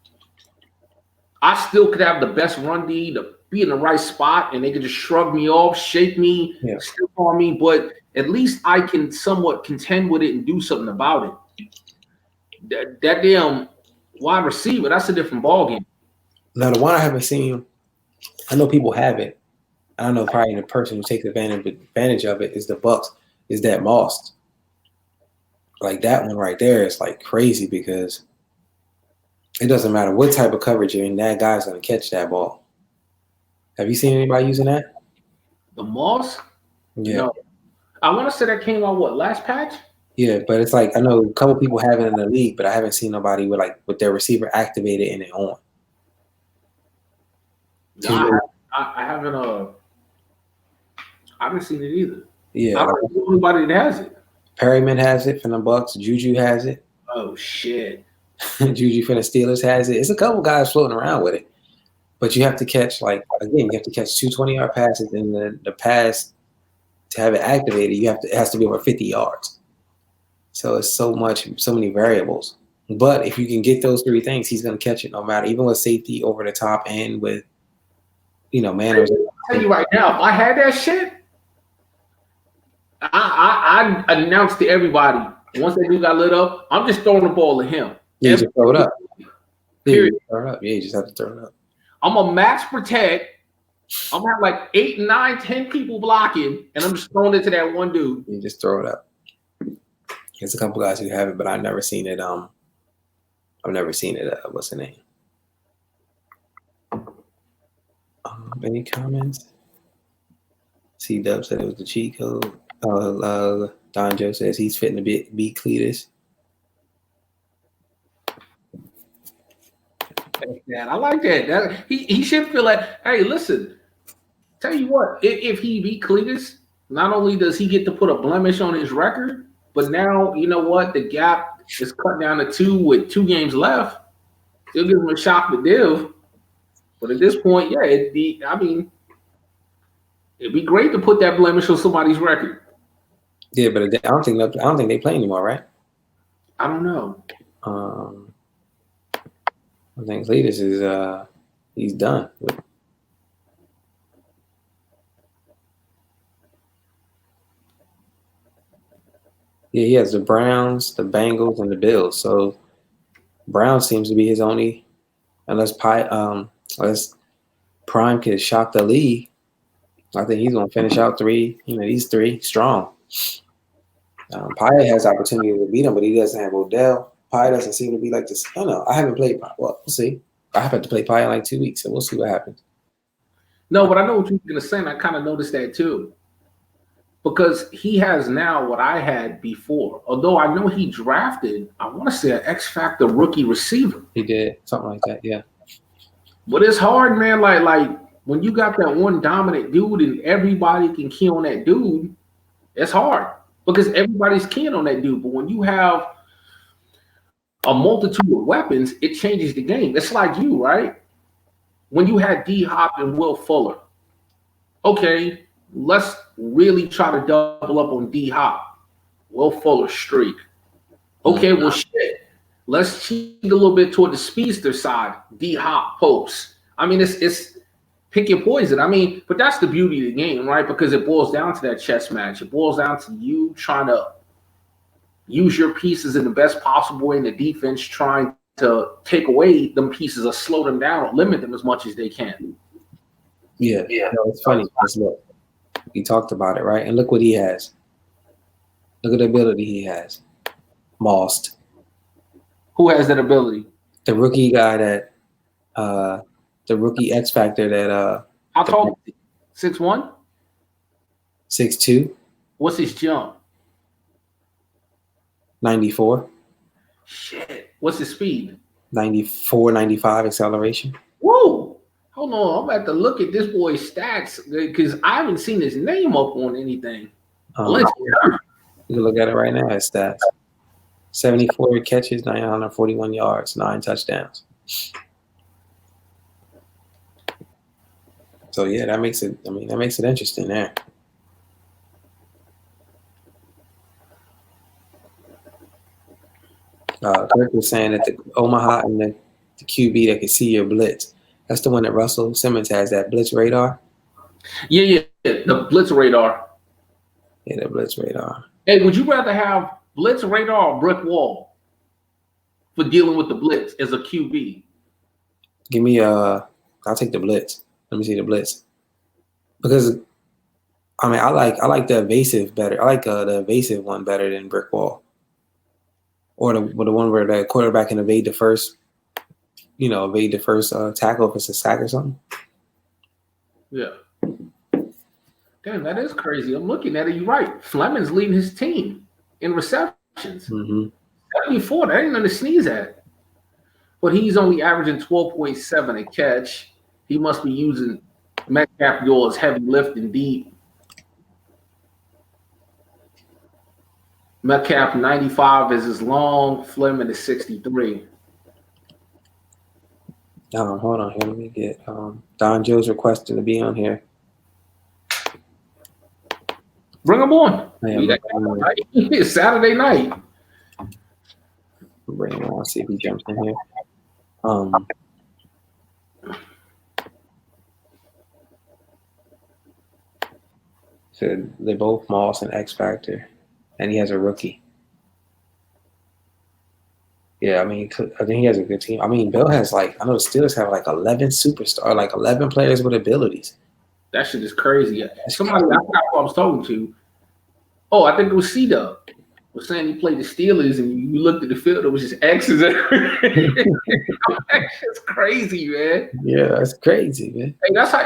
I still could have the best run D to be in the right spot, and they could just shrug me off, shake me, step on me. But at least I can somewhat contend with it and do something about it. That damn wide receiver, that's a different ballgame. Now, the one I haven't seen, I know people have it. I don't know, probably the person who takes advantage of it is the Bucks, is that Moss. Like that one right there is like crazy because it doesn't matter what type of coverage you're in, that guy's going to catch that ball. Have you seen anybody using that? The Moss? Yeah. No. I want to say that came out, last patch? Yeah, but it's like I know a couple people have it in the league, but I haven't seen nobody with their receiver activated and it on. No, I haven't. I haven't seen it either. Yeah, I don't know anybody that has it. Perryman has it from the Bucks. Juju has it. Oh shit. Juju from the Steelers has it. It's a couple guys floating around with it, but you have to catch you have to catch 2 20-yard passes, and the pass to have it activated, it has to be over 50 yards. So it's so many variables. But if you can get those 3 things, he's going to catch it no matter, even with safety over the top and with manners. I'll tell you right now, if I had that shit, I announced to everybody once that dude got lit up, I'm just throwing the ball to him. Yeah, you just throw it up. Period. Yeah, you just have to throw it up. I'm a max protect. I'm gonna have like 8, 9, 10 people blocking, and I'm just throwing it to that one dude. You just throw it up. There's a couple guys who have it, but I've never seen it. What's the name? Any comments? C-Dub said it was the cheat code. Don Joe says he's fitting to beat Cletus. Man, I like that. He should feel like, hey, listen, tell you what, if he beat Cletus, not only does he get to put a blemish on his record, but now, you know what, the gap is cut down to 2 with 2 games left. Still give him a shot to div. But at this point, yeah, it'd be great to put that blemish on somebody's record. Yeah, but I don't think they play anymore, right? I don't know. I think Cletus is he's done. Yeah, he has the Browns, the Bengals, and the Bills. So Brown seems to be his only, unless Let's Prime could shock the league. I think he's gonna finish out three. These three strong. Pyatt has opportunity to beat him, but he doesn't have Odell. Pyatt doesn't seem to be like this. I don't know. I haven't played Pyatt. Well, we'll see. I have to play Pyatt in like 2 weeks, so we'll see what happens. No, but I know what you're gonna say, and I kind of noticed that too. Because he has now what I had before. Although I know he drafted, I want to say an X Factor rookie receiver. He did something like that, yeah. But it's hard, man. Like when you got that one dominant dude and everybody can key on that dude, it's hard because everybody's keying on that dude. But when you have a multitude of weapons, it changes the game. It's like you, right? When you had D Hop and Will Fuller, okay, let's really try to double up on D Hop. Will Fuller streak. Okay, well, shit. Let's cheat a little bit toward the speedster side. D Hop post. I mean, it's pick your poison. I mean, but that's the beauty of the game, right? Because it boils down to that chess match. It boils down to you trying to use your pieces in the best possible way in the defense, trying to take away them pieces or slow them down or limit them as much as they can. Yeah. No, it's funny because look, he talked about it, right? And look what he has. Look at the ability he has. Most. Who has that ability? The rookie guy that the rookie X Factor that how tall? 6'1"? 6'2". What's his jump? 94. Shit. What's his speed? 94, 95 acceleration. Whoa. Hold on. I'm about to look at this boy's stats because I haven't seen his name up on anything. You can look at it right now. His stats. 74 catches, 941 yards, 9 touchdowns. So yeah, that makes it interesting there. Kirk was saying that the Omaha and the QB that can see your blitz. That's the one that Russell Simmons has, that blitz radar. Yeah, the blitz radar. Yeah, the blitz radar. Hey, would you rather have blitz radar or brick wall for dealing with the blitz as a QB? Give me I'll take the blitz. Let me see the blitz. Because I mean I like the evasive better. I like the evasive one better than brick wall. Or the one where the quarterback can evade the first tackle if it's a sack or something. Yeah. Damn, that is crazy. I'm looking at it. You're right. Fleming's leading his team in receptions. Mm-hmm. 74. That ain't nothing to sneeze at. But he's only averaging 12.7 a catch. He must be using Metcalf yours heavy lifting deep. Metcalf 95 is his long. Fleming is 63. Hold on here. Let me get Don Joe's requesting to be on here. Bring him on. It's Saturday night. Bring him on. See if he jumps in here. So they're both Moss and X Factor, and he has a rookie. Yeah, I think he has a good team. I mean, Bill has I know the Steelers have 11 superstars, 11 players with abilities. That shit is crazy. Somebody, I forgot who I was talking to. Oh, I think it was C-Dub. Was saying he played the Steelers and you looked at the field, it was just X's everywhere. That shit's crazy, man. Yeah, that's crazy, man.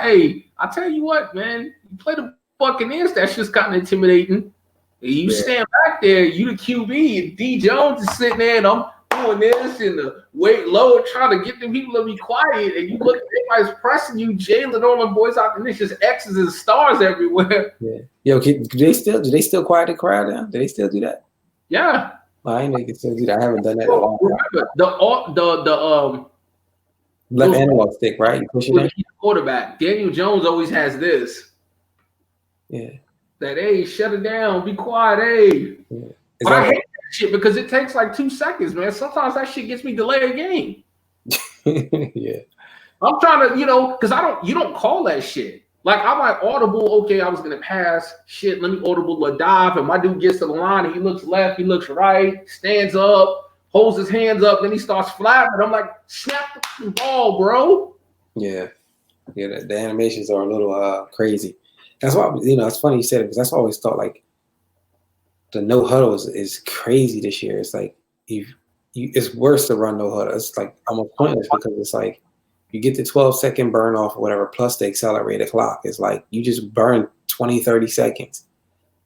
Hey, I tell you what, man, you play the Buccaneers, that's just kind of intimidating. You stand back there, you the QB, and D Jones is sitting there and I'm doing this and the weight low, trying to get the people to be quiet, and you look at everybody's pressing you, Jalen, all the boys out there, it's just X's and stars everywhere. Yeah. Yo, do they still quiet the crowd down? Do they still do that? Yeah. Well, I ain't know you can still do that. I haven't done that in a long time. Remember the left analog stick, right? You push it in. Quarterback. Daniel Jones always has this. Yeah. That, hey, shut it down, be quiet, hey. Yeah. But I hate that shit because it takes 2 seconds, man. Sometimes that shit gets me delayed game. Yeah. I'm trying to, because you don't call that shit. I might audible, okay, I was gonna pass. Shit, let me audible a dive. And my dude gets to the line and he looks left, he looks right, stands up, holds his hands up, then he starts flapping. I'm like, snap the ball, bro. Yeah, yeah. The animations are a little crazy. That's why it's funny you said it because that's why I always thought like the no huddle is crazy this year. It's like it's worse to run no huddle. It's like almost pointless because it's like you get the 12-second burn off or whatever plus the accelerated clock. It's like you just burn 20, 30 seconds.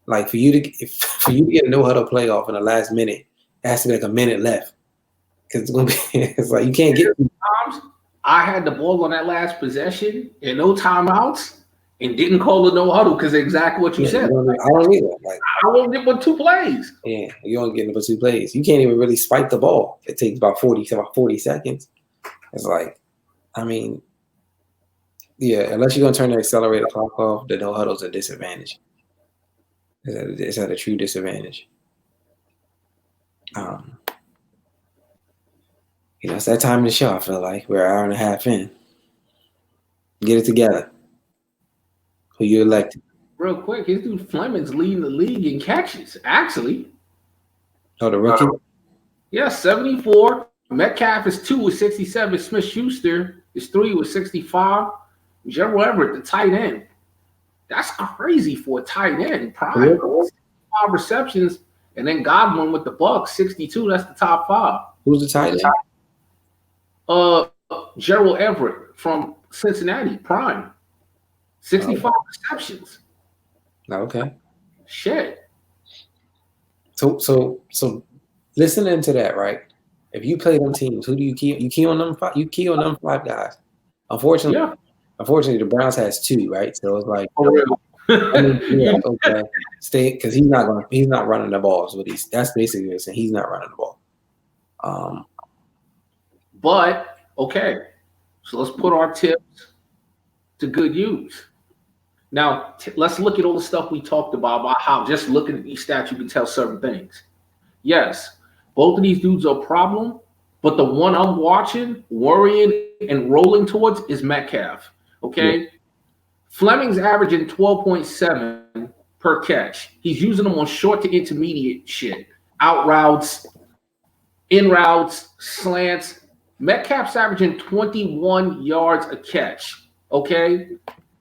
Like for you to get a no huddle playoff in the last minute, it has to be like a minute left because it's gonna be. It's like you can't get. Times I had the ball on that last possession and no timeouts and didn't call a no huddle because exactly what you Yeah, said. I don't either. Like I won't get but 2 plays. yeah, you don't get but 2 plays. You can't even really spike the ball. It takes about 40 seconds. It's like, I mean, yeah, unless you're gonna turn the accelerator clock off, the no huddle's a disadvantage. It's at a true disadvantage. Um, it's that time in the show. I feel like we're an hour and a half in. Get it together. Who you elected? Real quick, his dude Fleming's leading the league in catches. Actually, Oh, the rookie. yeah, 74. Metcalf is 2 with 67. Smith Schuster is 3 with 65. Gerald Everett, the tight end. That's crazy for a tight end. Prime, 5 receptions, and then Godwin with the Bucks, 62. That's the top 5. Who's the tight end? Gerald Everett from Cincinnati, prime, 65 receptions. Okay. Shit. So listening to that, right? If you play them teams, who do you key? You key on them 5. You key on them 5 guys. Unfortunately, the Browns has 2, right? So it's like, I mean, yeah, okay, stay because he's not running the ball. So that's basically what he's saying. He's not running the ball. But okay, so let's put our tips to good use. Now let's look at all the stuff we talked about how just looking at these stats you can tell certain things. Yes, both of these dudes are a problem, but the one I'm watching, worrying, and rolling towards is Metcalf. Okay. Yeah. Fleming's averaging 12.7 per catch. He's using them on short to intermediate shit. Out routes, in routes, slants. Metcalf's averaging 21 yards a catch. Okay.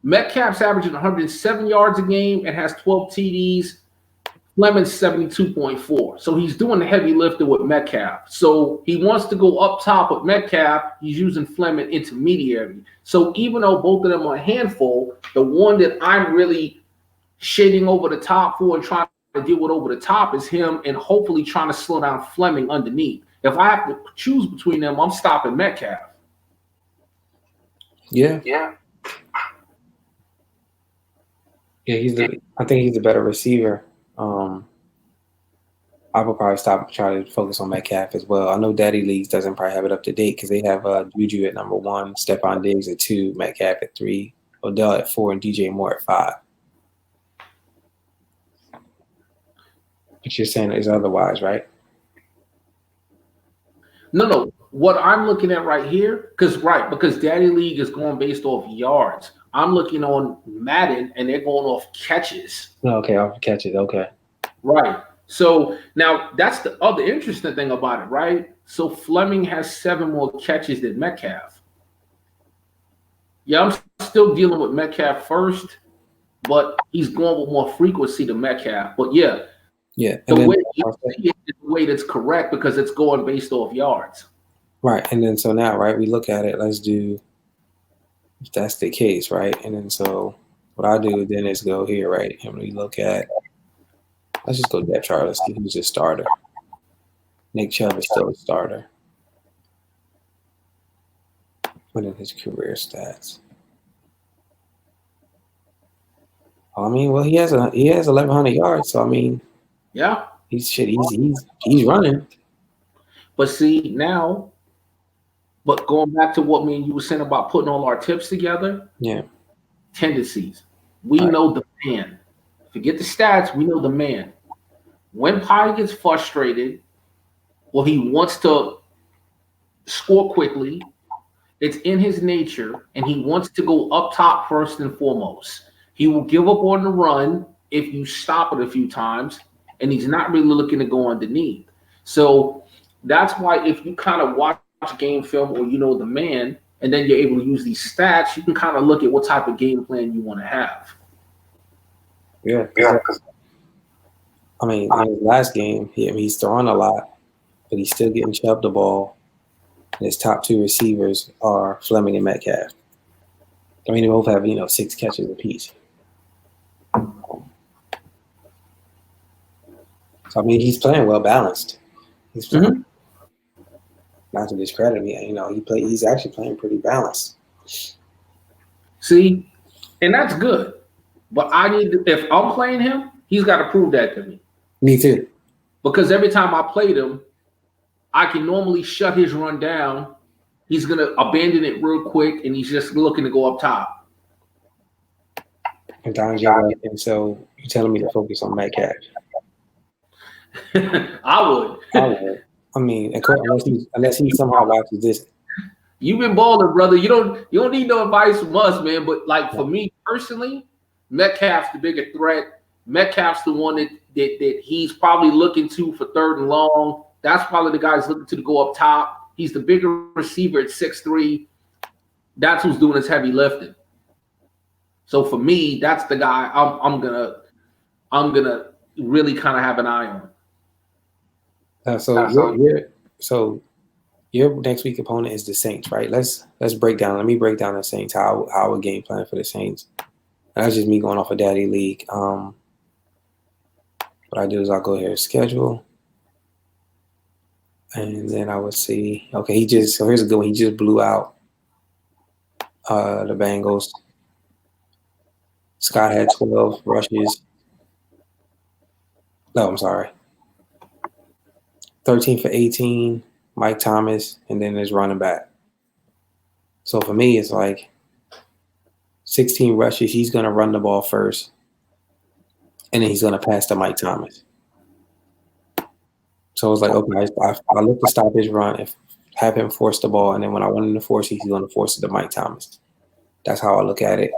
Metcalf's averaging 107 yards a game and has 12 TDs. Fleming's 72.4. So he's doing the heavy lifting with Metcalf. So he wants to go up top with Metcalf. He's using Fleming intermediary. So even though both of them are a handful, the one that I'm really shading over the top for and trying to deal with over the top is him and hopefully trying to slow down Fleming underneath. If I have to choose between them, I'm stopping Metcalf. Yeah. Yeah, I think he's the better receiver. I would probably try to focus on Metcalf as well. I know Daddy Leagues doesn't probably have it up to date because they have Juju at number 1, Stephon Diggs at 2, Metcalf at 3, Odell at 4, and DJ Moore at 5. But you're saying is otherwise, right? No. What I'm looking at right here, because Daddy League is going based off yards. I'm looking on Madden, and they're going off catches. Okay, off catches. Okay. Right. So now that's the other interesting thing about it, right? So Fleming has 7 more catches than Metcalf. Yeah, I'm still dealing with Metcalf first, but he's going with more frequency than Metcalf. But yeah, the way that's correct because it's going based off yards. Right. And then so now, right, we look at it, let's do, if that's the case, right? And then so what I do then is go here, right? And we look at, let's just go depth chart. Let's see who's a starter. Nick Chubb is still a starter. What are his career stats? I mean, well, he has 1,100 yards. So I mean, yeah, he's running. But see now, but going back to what me and you were saying about putting all our tips together. Yeah. Tendencies. We know the man. Forget the stats. We know the man. When Pie gets frustrated or he wants to score quickly, it's in his nature, and he wants to go up top first and foremost. He will give up on the run if you stop it a few times, and he's not really looking to go underneath. So that's why if you kind of watch game film or you know the man, and then you're able to use these stats, you can kind of look at what type of game plan you want to have. Yeah. I mean, in his last game, he's throwing a lot, but he's still getting chubbed the ball. And his top two receivers are Fleming and Metcalf. I mean, they both have 6 catches apiece. So I mean, he's playing well balanced. He's playing, not to discredit me, he's actually playing pretty balanced. See, and that's good. But if I'm playing him, he's got to prove that to me. Me too. Because every time I played him, I can normally shut his run down. He's going to abandon it real quick, and he's just looking to go up top. And so you're telling me to focus on Metcalf? I would. I mean, unless he somehow watches this. You've been balling, brother. You don't need no advice from us, man. But like for me personally, Metcalf's the bigger threat. Metcalf's the one that he's probably looking to for third and long. That's probably the guy who's looking to go up top. He's the bigger receiver at 6'3". That's who's doing his heavy lifting. So for me, that's the guy I'm gonna really kind of have an eye on. So your next week opponent is the Saints, right? Let's break down. Let me break down the Saints. How a game plan for the Saints. That's just me going off of Daddy League. What I do is I'll go here schedule, and then I would see. Okay, so here's a good one. He just blew out the Bengals. Scott had 12 rushes. No, I'm sorry. 13 for 18, Mike Thomas, and then there's running back. So for me, it's like 16 rushes. He's going to run the ball first, and then he's going to pass to Mike Thomas. So it's like, okay, I look to stop his run and have him force the ball, and then when I want him to force it, he's going to force it to Mike Thomas. That's how I look at it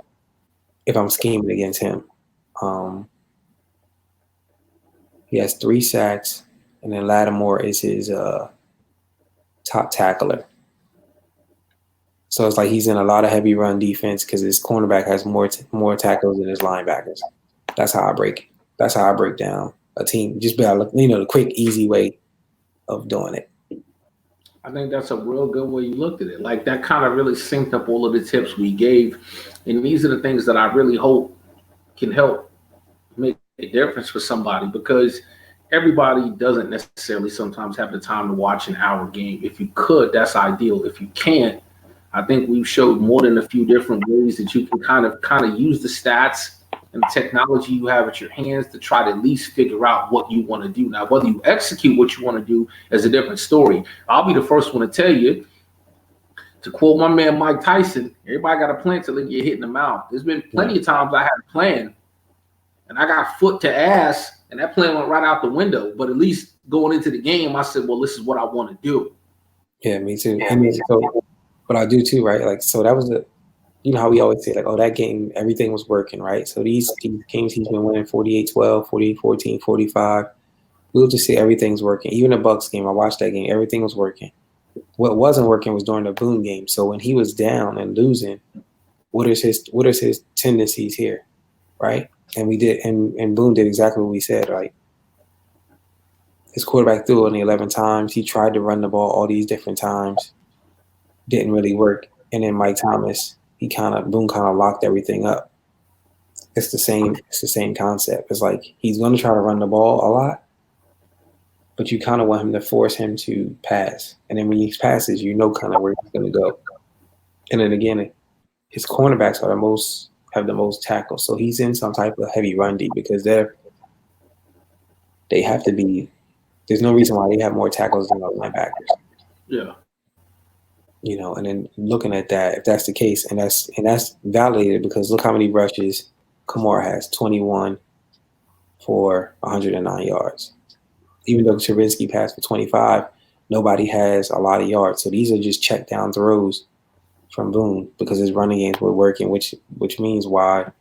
if I'm scheming against him. He has 3 sacks, and then Lattimore is his top tackler. So it's like he's in a lot of heavy run defense because his cornerback has more tackles than his linebackers. That's how I break down a team. Just by the quick, easy way of doing it. I think that's a real good way you looked at it. Like that kind of really synced up all of the tips we gave. And these are the things that I really hope can help make a difference for somebody, because everybody doesn't necessarily sometimes have the time to watch an hour game. If you could, that's ideal. If you can't, I think we've showed more than a few different ways that you can kind of use the stats and the technology you have at your hands to try to at least figure out what you want to do. Now, whether you execute what you want to do is a different story. I'll be the first one to tell you, to quote my man Mike Tyson, everybody got a plan till they get hit in the mouth. There's been plenty of times I had a plan and I got foot to ass and that plan went right out the window. But at least going into the game, I said, well, this is what I want to do. Yeah, me too. I mean, so what I do too, right? Like, so that was how we always say, like, oh, that game, everything was working, right? So these games he's been winning 48-12, 48-14, 45. We'll just say everything's working. Even the Bucks game, I watched that game, everything was working. What wasn't working was during the Boone game. So when he was down and losing, what is his tendencies here, right? And we did, and Boone did exactly what we said, right? His quarterback threw only 11 times. He tried to run the ball all these different times. Didn't really work. And then Mike Thomas, Boone kind of locked everything up. It's the same concept. It's like he's going to try to run the ball a lot, but you kind of want him to force him to pass. And then when he passes, kind of where he's going to go. And then again, his cornerbacks have the most tackles. So he's in some type of heavy run deep because they have to be. There's no reason why they have more tackles than the linebackers. Yeah. And then looking at that, if that's the case, and that's validated because look how many rushes Kamara has, 21 for 109 yards. Even though Trubinsky passed for 25, nobody has a lot of yards. So these are just check down throws from Boone because his running games were working, which means why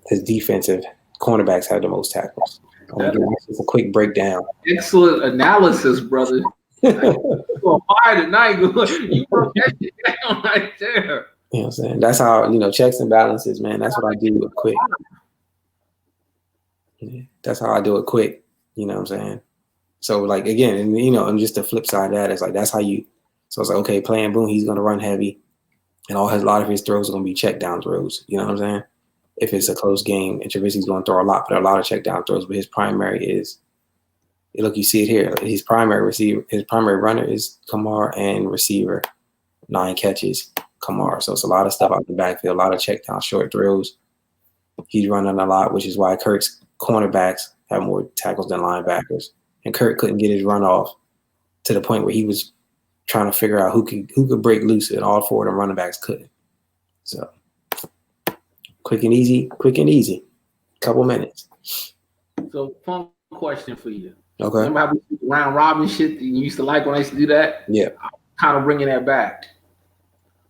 his defensive cornerbacks have the most tackles. It's a quick breakdown. Excellent analysis, brother. You're fire tonight. You broke that shit down right there. You know what I'm saying? That's how, checks and balances, man. That's what I do quick. Yeah, that's how I do it quick. You know what I'm saying? So like again, and just the flip side of that is like that's how you. So it's like okay, playing Boone, he's gonna run heavy, and a lot of his throws are gonna be check down throws. You know what I'm saying? If it's a close game, and Trubisky's gonna throw a lot, but a lot of check down throws. But his primary is, look, you see it here. His primary runner is Kamar, and receiver 9 catches Kamar. So it's a lot of stuff out the backfield, a lot of check down short throws. He's running a lot, which is why Kirk's cornerbacks have more tackles than linebackers. And Kirk couldn't get his run off to the point where he was trying to figure out who could break loose, and all 4 of them running backs couldn't. So quick and easy. Couple minutes. So fun question for you. Okay. Remember how we did the round robin shit that you used to like when I used to do that? Yeah. I'm kind of bringing that back.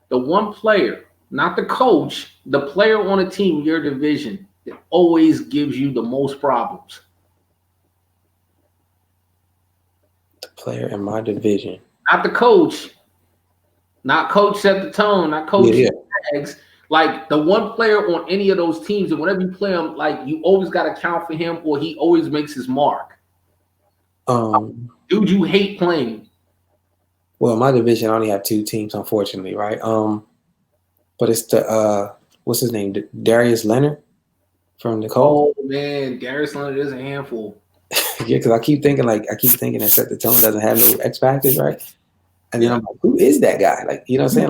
The one player, not the coach, the player on a team in your division that always gives you the most problems. The player in my division. Not the coach. Not coach set the tone. Not coach tags. Like the one player on any of those teams, and whenever you play him, like you always got to count for him, or he always makes his mark. Dude, you hate playing. Well, in my division, I only have 2 teams, unfortunately, right? But it's the what's his name, Darius Leonard from the Colts. Oh man, Darius Leonard is a handful. Yeah, because I keep thinking that set the tone doesn't have no X factors, right? And then I'm like, who is that guy? Like, you know what I'm saying?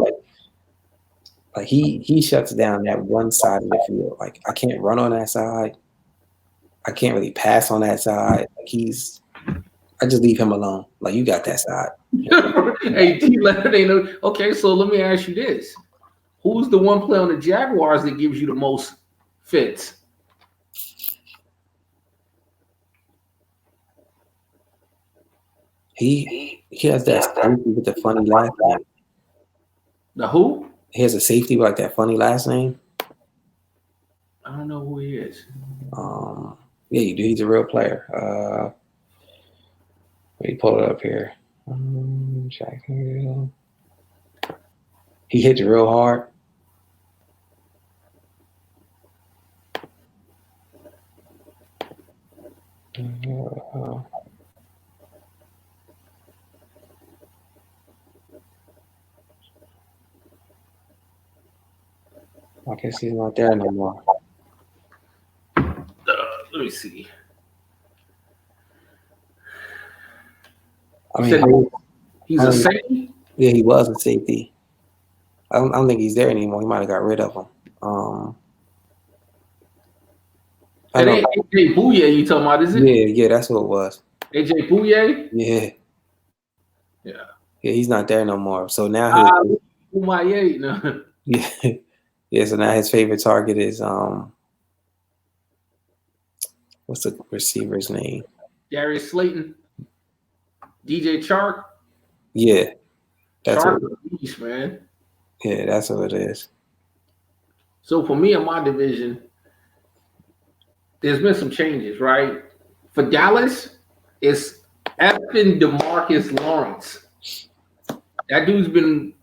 Like he shuts down that one side of the field. Like I can't run on that side. I can't really pass on that side. Like I just leave him alone. Like you got that side. Hey, T Leonard ain't no. Okay, so let me ask you this: who's the one player on the Jaguars that gives you the most fits? He has that safety with the funny last name. The who? He has a safety with like that funny last name. I don't know who he is. Yeah, you do. He's a real player. Let me pull it up here. Jacksonville. He hits real hard. I guess he's not there no more. Let me see. I mean, he's a safety? Yeah, he was a safety. I don't think he's there anymore. He might have got rid of him. It ain't AJ Bouye you talking about, is it? Yeah, that's who it was. AJ Bouye? Yeah. Yeah. Yeah, he's not there no more. So now Yeah, so now his favorite target is what's the receiver's name? Darius Slayton. DJ Chark. Yeah. That's Chark beast, man. Yeah, that's what it is. So for me in my division, there's been some changes, right? For Dallas, it's effing DeMarcus Lawrence. That dude's been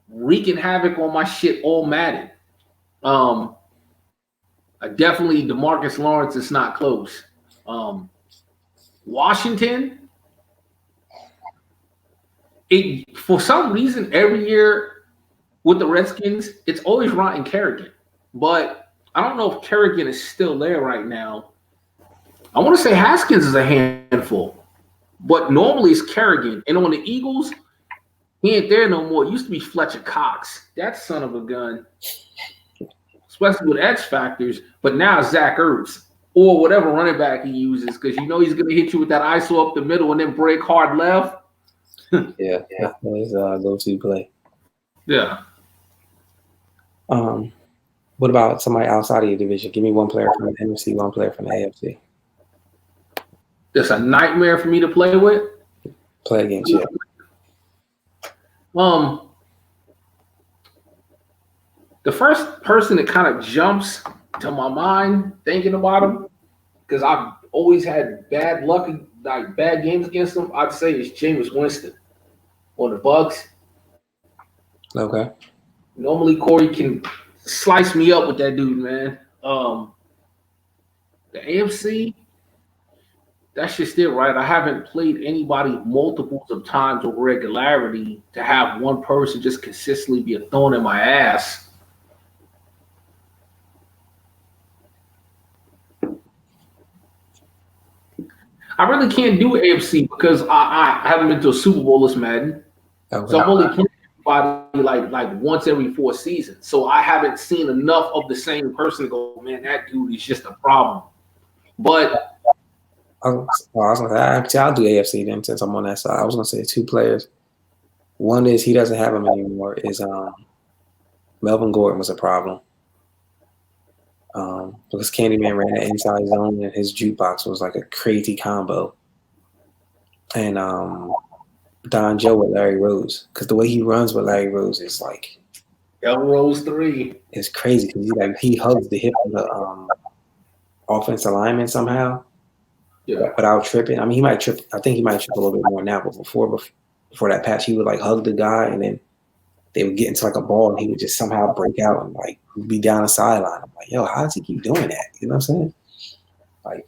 wreaking havoc on my shit all Madden. Definitely DeMarcus Lawrence is not close. Washington, for some reason, every year with the Redskins, it's always Ryan Kerrigan. But I don't know if Kerrigan is still there right now. I want to say Haskins is a handful, but normally it's Kerrigan. And on the Eagles, he ain't there no more. It used to be Fletcher Cox. That son of a gun, especially with X factors. But now it's Zach Ertz or whatever running back he uses, because you know he's going to hit you with that ISO up the middle and then break hard left. Yeah, that's his go-to play. Yeah. What about somebody outside of your division? Give me one player from the NFC, one player from the AFC. That's a nightmare for me to play with. Play against you. The first person that kind of jumps to my mind thinking about him, because I've always had bad luck like bad games against him, I'd say it's Jameis Winston on the Bucks. Okay. Normally Corey can slice me up with that dude, man. The AFC, that's just it, right? I haven't played anybody multiples of times with regularity to have one person just consistently be a thorn in my ass. I really can't do AFC because I haven't been to a Super Bowl this Madden. Okay. So I'm only playing everybody like once every 4 seasons. So I haven't seen enough of the same person to go, man, that dude is just a problem. But I was gonna say, I'll do AFC then since I'm on that side. I was gonna say 2 players. One is he doesn't have him anymore. Is Melvin Gordon was a problem. Because Candyman ran that inside zone and his jukebox was like a crazy combo. And Don Joe with Larry Rose, because the way he runs with Larry Rose is like El Rose 3. It's crazy because he hugs the hip of the offensive lineman somehow. Yeah. Without tripping. I mean, he might trip. I think he might trip a little bit more now, but before that patch, he would like hug the guy, and then they would get into like a ball, and he would just somehow break out and like be down the sideline. I'm like, yo, how does he keep doing that? You know what I'm saying? Like,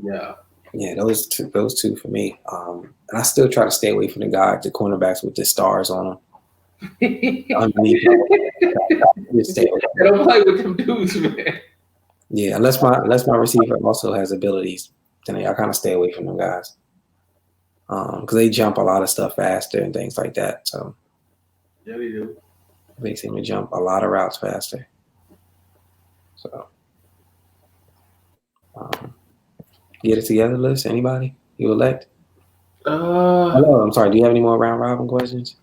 yeah, those two for me. And I still try to stay away from the cornerbacks with the stars on them. Underneath. I don't play with them dudes, man. Yeah, unless my receiver also has abilities, then I kind of stay away from them guys. Because they jump a lot of stuff faster and things like that. So yeah, they do. They seem to jump a lot of routes faster. So get it together, list. Anybody you elect? Hello, I'm sorry. Do you have any more round robin questions?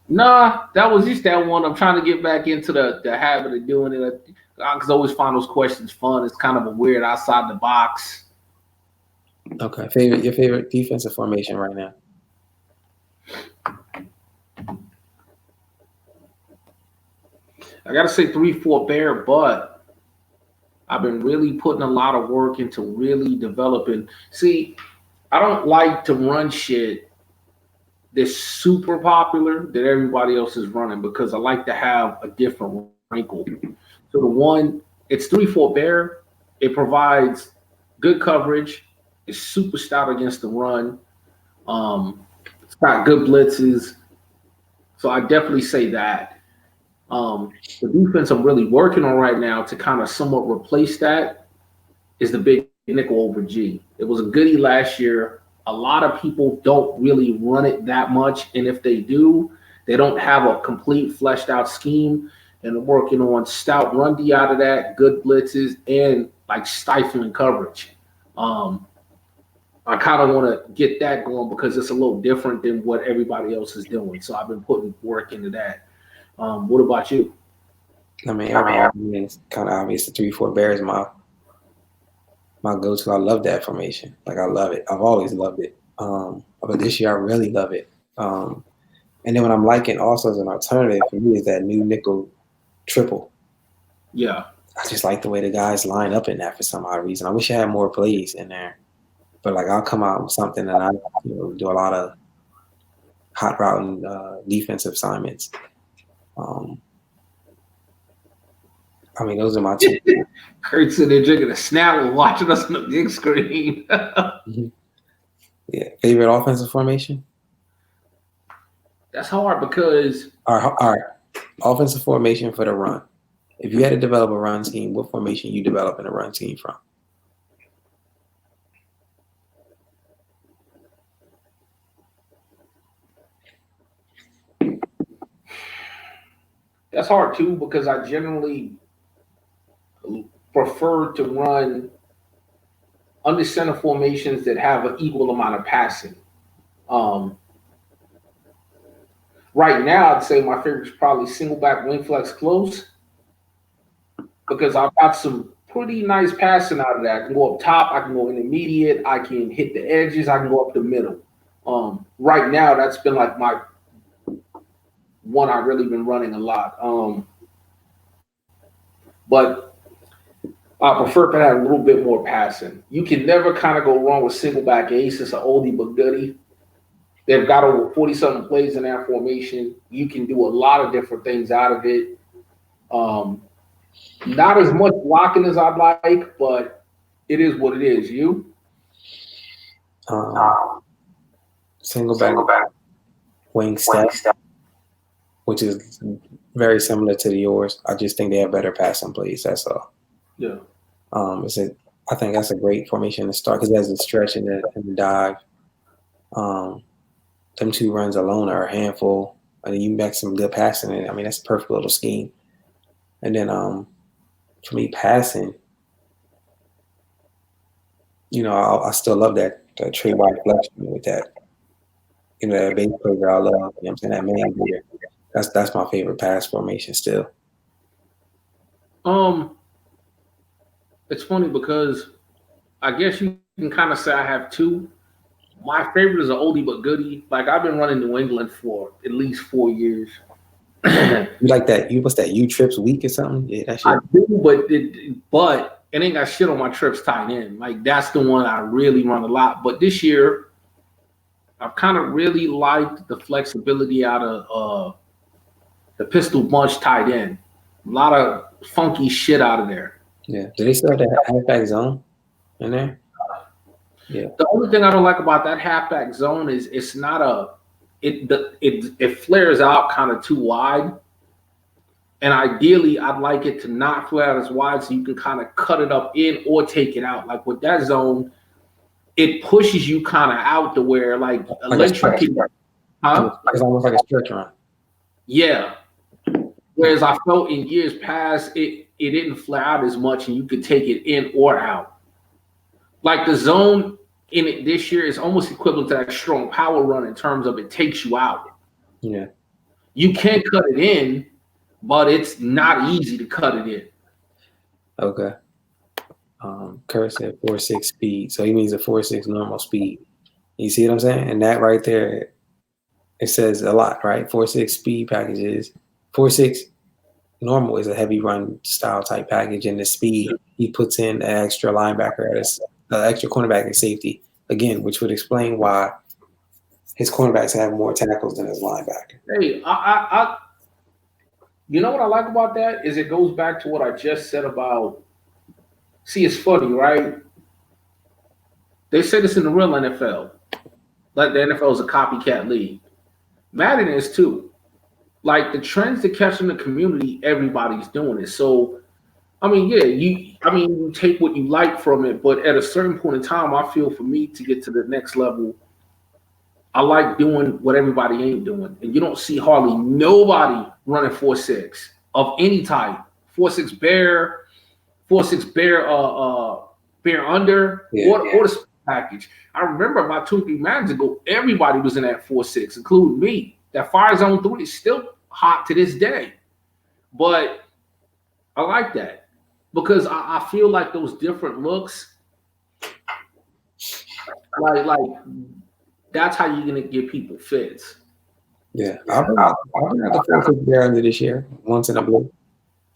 Nah, that was just that one. I'm trying to get back into the habit of doing it because I always find those questions fun. It's kind of a weird outside the box. Okay, your favorite defensive formation right now? I gotta say 3-4 bear, but I've been really putting a lot of work into really developing. See, I don't like to run shit that's super popular that everybody else is running because I like to have a different wrinkle. So the one, it's 3-4 bear. It provides good coverage. It's super stout against the run. It's got good blitzes. So I definitely say that. The defense I'm really working on right now to kind of somewhat replace that is the big nickel over G. It was a goodie last year. A lot of people don't really run it that much, and if they do, they don't have a complete fleshed out scheme. And I'm working on stout run D out of that, good blitzes, and like stifling coverage. I kind of want to get that going because it's a little different than what everybody else is doing. So I've been putting work into that. What about you? I mean, it's kind of obvious. The 3-4 bear is my go-to. I love that formation. Like, I love it. I've always loved it. But this year I really love it. And then what I'm liking also as an alternative for me is that new nickel triple. Yeah. I just like the way the guys line up in that for some odd reason. I wish I had more plays in there. But like I'll come out with something and I do a lot of hot route and defensive assignments. I mean, those are my two. Kurt's sitting there drinking a Snapple, watching us on the big screen. Yeah. Favorite offensive formation? That's hard because... All right. Offensive formation for the run. If you had to develop a run scheme, what formation you developing a run scheme from? That's hard too because I generally prefer to run under center formations that have an equal amount of passing. Right now, I'd say my favorite is probably single back wing flex close because I've got some pretty nice passing out of that. I can go up top, I can go intermediate, I can hit the edges, I can go up the middle. Right now, that's been like my one I've really been running a lot. But I prefer if it had a little bit more passing. You can never kind of go wrong with single back ace. It's an oldie but goodie. They've got over 40-something plays in that formation. You can do a lot of different things out of it. Not as much blocking as I'd like, but it is what it is. You? Single back wing step, which is very similar to yours. I just think they have better passing plays. That's all. Yeah. I think that's a great formation to start because it has a stretch and the dive. Them two runs alone are a handful. And then you make some good passing in it. I mean, that's a perfect little scheme. And then for me, passing, I still love that trade wide flexion with that. That base player I love. You know what I'm saying? That man player. That's my favorite pass formation still. It's funny because I guess you can kind of say I have two. My favorite is an oldie but goodie. Like I've been running New England for at least 4 years. You like that? What's that? U trips week or something? Yeah, that shit. I do, but it ain't got shit on my trips tied in. Like that's the one I really run a lot. But this year, I've kind of really liked the flexibility out of the pistol bunch tied in. A lot of funky shit out of there. Yeah. Do they still have that halfback zone in there? Yeah. The only thing I don't like about that halfback zone is it's not it flares out kind of too wide. And ideally, I'd like it to not flare out as wide so you can kind of cut it up in or take it out. Like with that zone, it pushes you kind of out to where like It's almost like a stretch run. Yeah. Whereas I felt in years past, it didn't flare out as much and you could take it in or out. Like the zone in it this year is almost equivalent to that strong power run in terms of it takes you out. Yeah. You can cut it in, but it's not easy to cut it in. Okay. Kurt said 4.6 speed. So he means a 4.6 normal speed. You see what I'm saying? And that right there, it says a lot, right? 4.6 speed packages. 4.6 normal is a heavy run style type package, and the speed he puts in an extra linebacker as extra cornerback and safety again, which would explain why his cornerbacks have more tackles than his linebacker. Hey, I you know what I like about that is it goes back to what I just said about. See, it's funny, right? They say this in the real NFL. Like the NFL is a copycat league. Madden is too. Like the trends that catch in the community, everybody's doing it. So, I mean, yeah, you take what you like from it, but at a certain point in time, I feel for me to get to the next level, I like doing what everybody ain't doing. And you don't see hardly nobody running 4.6 of any type. 4.6 bear, 4.6 bear under, or the package. I remember about 2 or 3 months ago, everybody was in that 4.6, including me. That Fire Zone 3 is still hot to this day. But I like that because I feel like those different looks, like that's how you're gonna get people fits. Yeah, I'll bring out the 4.6 bear under this year, once in a blue,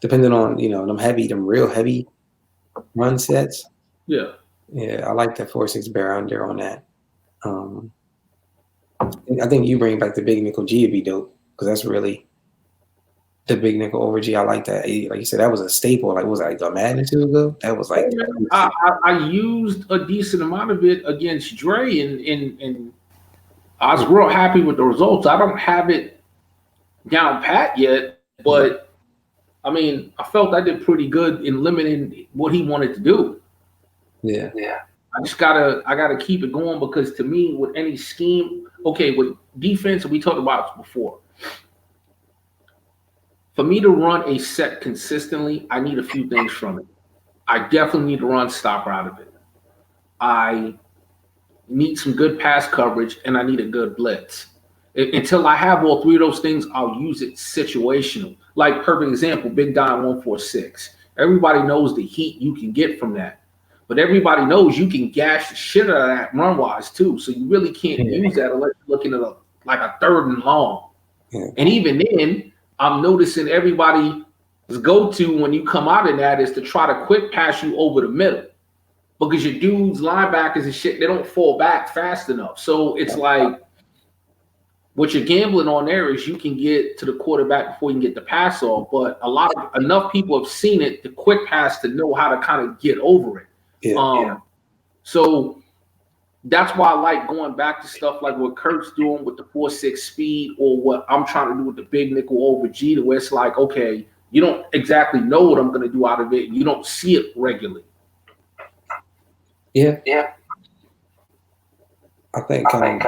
depending on them real heavy run sets. Yeah, I like the 4.6 bear under on that. I think you bring back the big nickel G would be dope because that's really the big nickel over G. I like that. Like you said, that was a staple. Like, what was that, like a magnitude ago? That was like. I used a decent amount of it against Dre, and I was real happy with the results. I don't have it down pat yet, but I mean, I felt I did pretty good in limiting what he wanted to do. Yeah. I gotta keep it going because to me, with any scheme, okay, with defense, we talked about this before. For me to run a set consistently, I need a few things from it. I definitely need to run stopper out of it. I need some good pass coverage, and I need a good blitz. Until I have all 3 of those things, I'll use it situational. Like, perfect example, Big Dime 146. Everybody knows the heat you can get from that. But everybody knows you can gash the shit out of that run-wise, too. So you really can't use that unless you're looking at a 3rd and long. Yeah. And even then, I'm noticing everybody His go-to when you come out in that is to try to quick pass you over the middle because your dudes, linebackers and shit, they don't fall back fast enough. So it's like what you're gambling on there is you can get to the quarterback before you can get the pass off. But enough people have seen it, the quick pass, to know how to kind of get over it. Yeah. So that's why I like going back to stuff like what Kurt's doing with the 4.6 speed, or what I'm trying to do with the big nickel over G, where it's like, okay, you don't exactly know what I'm going to do out of it. You don't see it regularly. Yeah. I think I haven't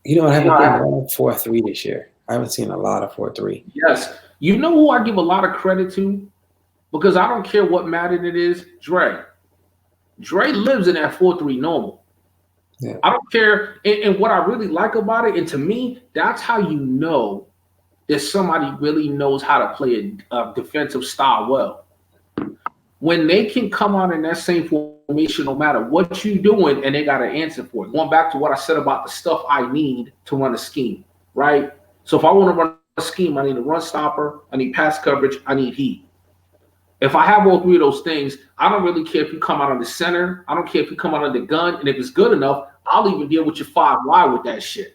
been around 4.3 this year. I haven't seen a lot of 4.3. Yes. You know who I give a lot of credit to? Because I don't care what Madden it is, Dre. Dre lives in that 4.3 normal. Yeah. I don't care. And what I really like about it, and to me, that's how you know that somebody really knows how to play a defensive style well. When they can come out in that same formation, no matter what you're doing, and they got an answer for it. Going back to what I said about the stuff I need to run a scheme, right? So if I want to run a scheme, I need a run stopper, I need pass coverage, I need heat. If I have all three of those things, I don't really care if you come out on the center. I don't care if you come out on the gun. And if it's good enough, I'll even deal with your 5 wide with that shit.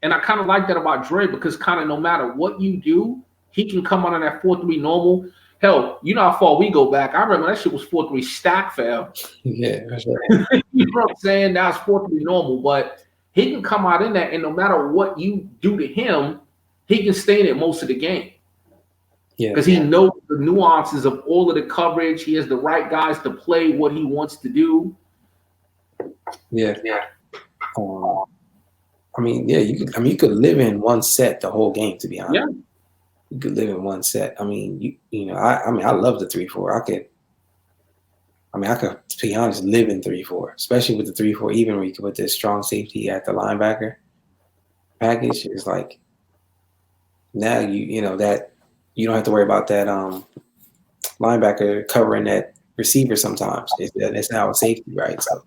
And I kind of like that about Dre, because kind of no matter what you do, he can come out on that 4.3 normal. Hell, you know how far we go back. I remember that shit was 4.3 stack, fam. Yeah, that's right. You know what I'm saying? Now it's 4.3 normal, but he can come out in that, and no matter what you do to him, he can stay in it most of the game. Yeah, because he knows the nuances of all of the coverage. He has the right guys to play what he wants to do. Yeah. I mean, yeah, you could live in one set the whole game, to be honest. Yeah. You could live in one set. I mean, I love the 3-4. I could, to be honest, live in 3-4, especially with the 3-4 even, where you can put this strong safety at the linebacker package. It's like now that you don't have to worry about that linebacker covering that receiver sometimes. It's now a safety, right? So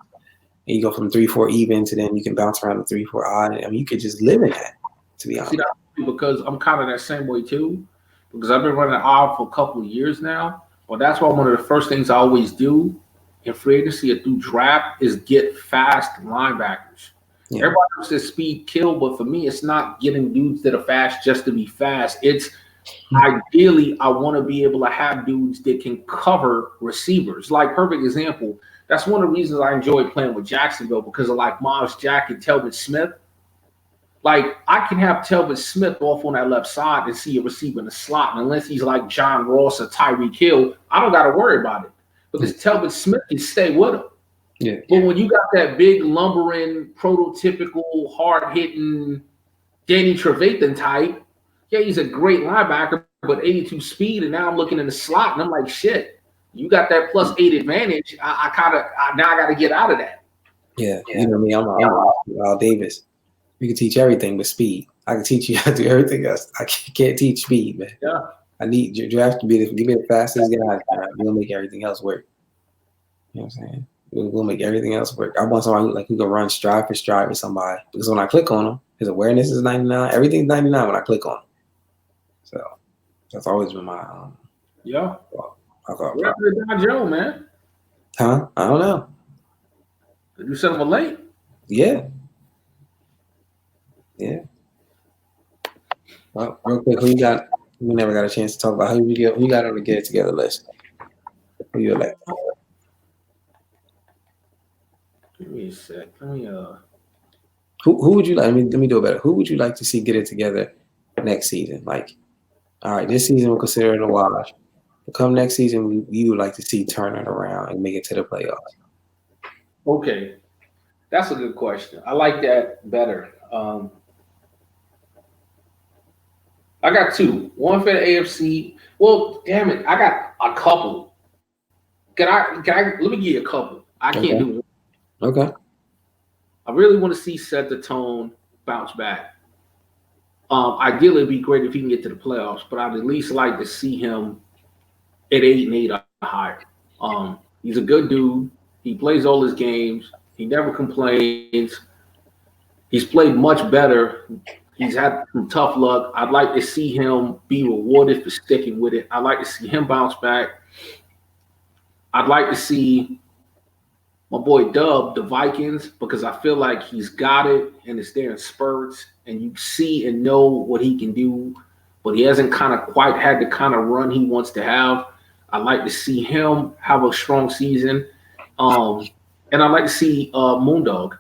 you go from 3-4 even to then you can bounce around the 3-4 odd. I mean, you could just live in that, to be honest. See, because I'm kind of that same way too, because I've been running odd for a couple of years now. Well, that's why one of the first things I always do in free agency or through draft is get fast linebackers. Yeah. Everybody says speed kill, but for me, it's not getting dudes that are fast just to be fast. It's ideally, I want to be able to have dudes that can cover receivers. Like, perfect example, that's one of the reasons I enjoy playing with Jacksonville, because of like Miles Jack and Telvin Smith. Like, I can have Telvin Smith off on that left side and see a receiver in the slot. And unless he's like John Ross or Tyreek Hill, I don't got to worry about it, because Telvin Smith can stay with him. Yeah. But when you got that big, lumbering, prototypical, hard-hitting Danny Trevathan type, yeah, he's a great linebacker, but 82 speed, and now I'm looking in the slot, and I'm like, shit, you got that +8 advantage. I got to get out of that. Yeah, you know me, I'm Al Davis. You can teach everything but speed. I can teach you how to do everything else. I can't teach speed, man. Yeah. I need your draft to be the fastest guy. We'll make everything else work. You know what I'm saying? We'll make everything else work. I want somebody who can run stride for stride with somebody, because when I click on him, his awareness is 99. Everything's 99 when I click on him. So that's always been my yeah. I thought. What happened to Don Joe, man? Huh? I don't know. Did you send him a late? Yeah. Yeah. Well, real quick, who you got? We never got a chance to talk about who you got on the Get It Together list. Who you elect? Give me a sec. Let me Who would you like? Let me do it better. Who would you like to see get it together next season? Like, all right, this season we'll consider it a wash. But come next season, we would like to see turn it around and make it to the playoffs. Okay, that's a good question. I like that better. I got two. One for the AFC. Well, damn it, I got a couple. Can I? Let me give you a couple. I can't do one. Okay. I really want to see set the tone, bounce back. Ideally, it'd be great if he can get to the playoffs, but I'd at least like to see him at 8-8 or higher. He's a good dude. He plays all his games. He never complains. He's played much better. He's had some tough luck. I'd like to see him be rewarded for sticking with it. I'd like to see him bounce back. I'd like to see my boy Dub, the Vikings, because I feel like he's got it and it's there in spurts, and you see and know what he can do, but he hasn't kind of quite had the kind of run he wants to have. I'd like to see him have a strong season. And I'd like to see Moondog.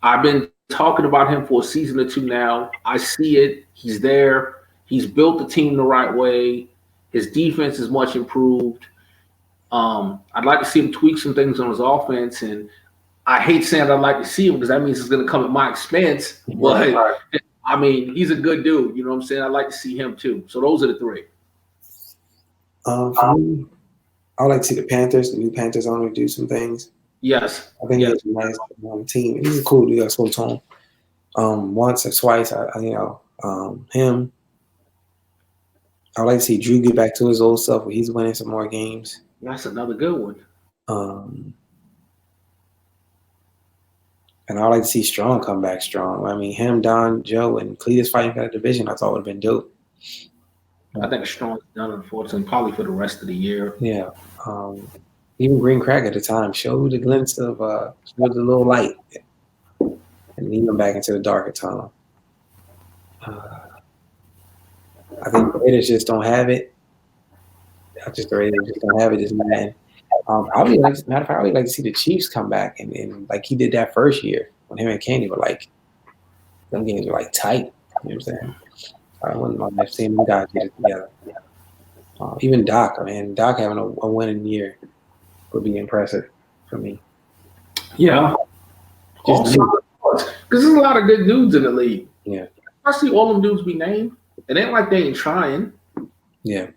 I've been talking about him for a season or two now. I see it. He's there. He's built the team the right way. His defense is much improved. I'd like to see him tweak some things on his offense, and I hate saying I'd like to see him because that means it's going to come at my expense. But I mean, he's a good dude. You know what I'm saying? I'd like to see him too. So those are the three. For me, I would like to see the new Panthers owner do some things. Yes. I think he's a nice team. He's a cool dude. I spoke to him once or twice. Him. I would like to see Drew get back to his old stuff where he's winning some more games. That's another good one. And I would like to see Strong come back strong. I mean, him, Don, Joe, and Cletus fighting for that division, I thought would have been dope. I think Strong's done, unfortunately, probably for the rest of the year. Yeah. Even Green Crack at the time showed a glimpse of showed a little light and lead them back into the darker tunnel. I think the Raiders just don't have it. The Raiders just don't have it this man. I would like to see the Chiefs come back and like he did that first year when him and Candy were like, them games were like tight. You know what I'm saying? I wouldn't mind seeing them guys get it together. Even Doc, Doc having a winning year would be impressive for me. Yeah. Because there's a lot of good dudes in the league. Yeah. I see all them dudes be named. It ain't like they ain't trying. Yeah.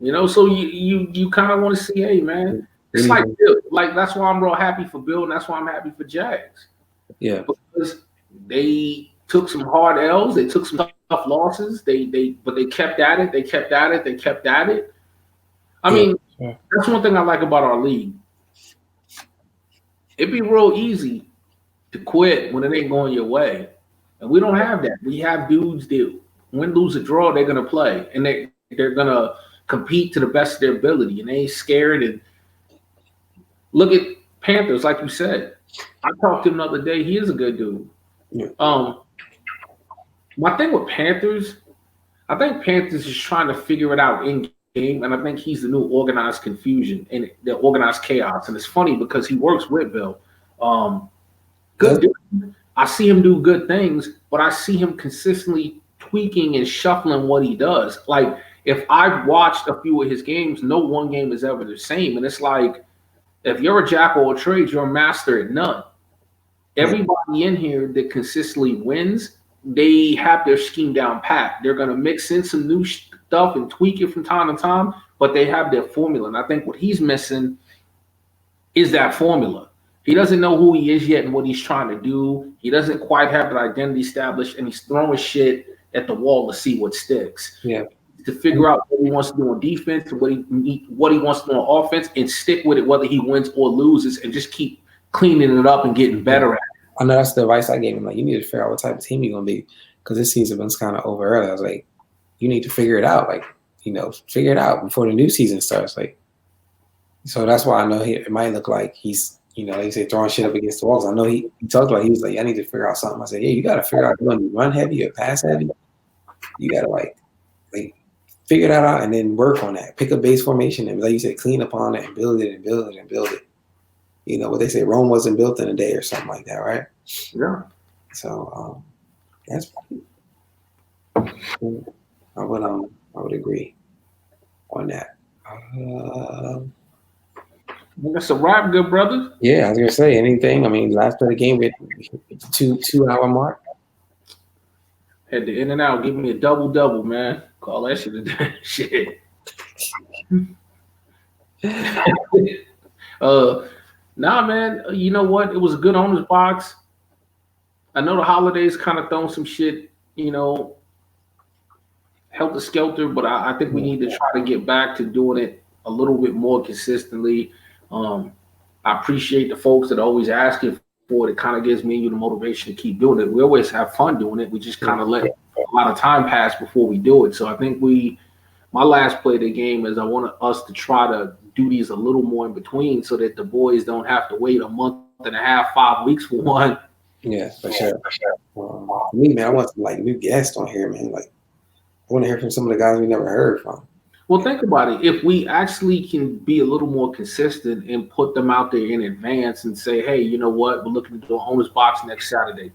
You know, so you kind of want to see, hey, man. It's like Bill. Like, that's why I'm real happy for Bill, and that's why I'm happy for Jags. Yeah. Because they took some hard L's. They took some tough losses. But they kept at it. They kept at it. They kept at it. I mean, that's one thing I like about our league. It'd be real easy to quit when it ain't going your way. And we don't have that. We have dudes that win, lose, or draw, they're going to play. And they're going to compete to the best of their ability. And they ain't scared. And look at Panthers, like you said. I talked to him the other day. He is a good dude. Yeah. My thing with Panthers, I think Panthers is trying to figure it out in game, and I think he's the new organized confusion and the organized chaos. And it's funny because he works with Bill. Good dude. I see him do good things, but I see him consistently tweaking and shuffling what he does. Like, if I've watched a few of his games, no one game is ever the same. And it's like, if you're a jack of all trades, you're a master at none. Everybody in here that consistently wins, they have their scheme down pat. They're going to mix in some new stuff and tweak it from time to time, but they have their formula. And I think what he's missing is that formula. He doesn't know who he is yet and what he's trying to do. He doesn't quite have that identity established, and he's throwing shit at the wall to see what sticks. Yeah. To figure out what he wants to do on defense, what he wants to do on offense, and stick with it whether he wins or loses, and just keep cleaning it up and getting better at it. I know that's the advice I gave him. Like, you need to figure out what type of team you're going to be, because this season was kind of over early. I was like, you need to figure it out. Like, figure it out before the new season starts. Like, so that's why I know it might look like he's, like you say, throwing shit up against the walls. I know he talked about, he was like, I need to figure out something. I said, yeah, you got to figure out if you want to run heavy or pass heavy. You got to like figure that out and then work on that. Pick a base formation and, like you said, clean upon it and build it and build it and build it. What they say, Rome wasn't built in a day or something like that, right? Yeah. So that's I would agree on that. That's a wrap, good brother. Yeah, I was gonna say anything. I mean, last play of the game with 2-hour mark. Had the in and out, give me a double, man. Call that shit a day. Shit. Nah, man. You know what? It was a good owner's box. I know the holidays kind of thrown some shit, helter skelter, but I think we need to try to get back to doing it a little bit more consistently. I appreciate the folks that are always asking forward, it kind of gives me and you the motivation to keep doing it. We always have fun doing it. We just kind of let a lot of time pass before we do it. So I think my last play of the game is I want us to try to do these a little more in between so that the boys don't have to wait a month and a half, 5 weeks for one. Yeah, for sure. For me, man, I want some like new guests on here, man. Like, I want to hear from some of the guys we never heard from. Well, think about it. If we actually can be a little more consistent and put them out there in advance and say, hey, you know what? We're looking to do a owner's box next Saturday.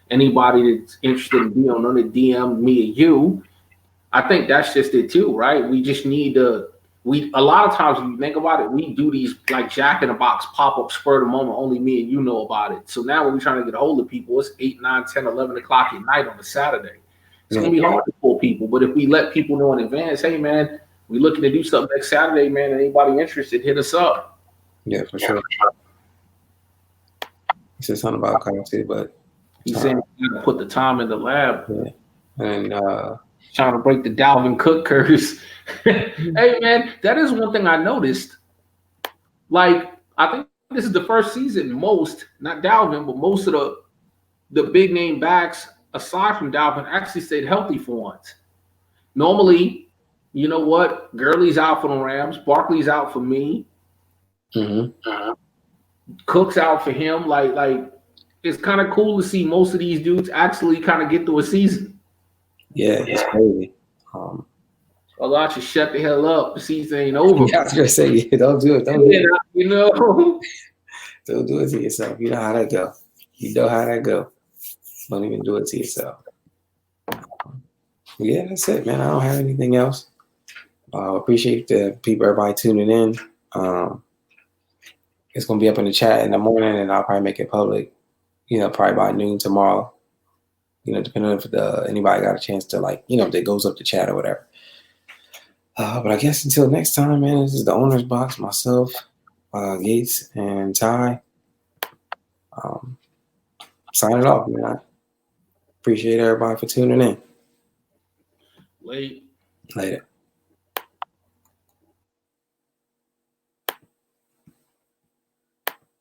Anybody that's interested in being on the DM me or you, I think that's just it too, right? We just need to. A lot of times when you think about it, we do these like Jack in the Box pop-up spur of the moment, only me and you know about it. So now when we're trying to get a hold of people, it's 8, 9, 10, 11 o'clock at night on a Saturday. It's gonna be hard to pull people. But if we let people know in advance, hey man, we're looking to do something next Saturday, man. Anybody interested, hit us up. Yeah, for sure. He said something about currency, but he's saying you gotta put the time in the lab. Yeah. And trying to break the Dalvin Cook curse. Hey man, that is one thing I noticed. Like, I think this is the first season not Dalvin, but most of the big name backs aside from Dalvin actually stayed healthy for once. Normally, you know what? Gurley's out for the Rams, Barkley's out for me. Cook's out for him. Like it's kind of cool to see most of these dudes actually kind of get through a season. Yeah, it's crazy. A lot should shut the hell up. The season ain't over. Yeah, I was gonna say, don't do it. Don't do it. You know, don't do it to yourself. You know how that go. You know how that go. Don't even do it to yourself. Yeah, that's it, man. I don't have anything else. Appreciate the people, everybody tuning in. It's gonna be up in the chat in the morning, and I'll probably make it public. You know, probably by noon tomorrow. You know, depending on if anybody got a chance to, like, you know, if it goes up the chat or whatever. But I guess until next time, man, this is the Owner's Box, myself, Gates, and Ty. Signing off, man. I appreciate everybody for tuning in. Later.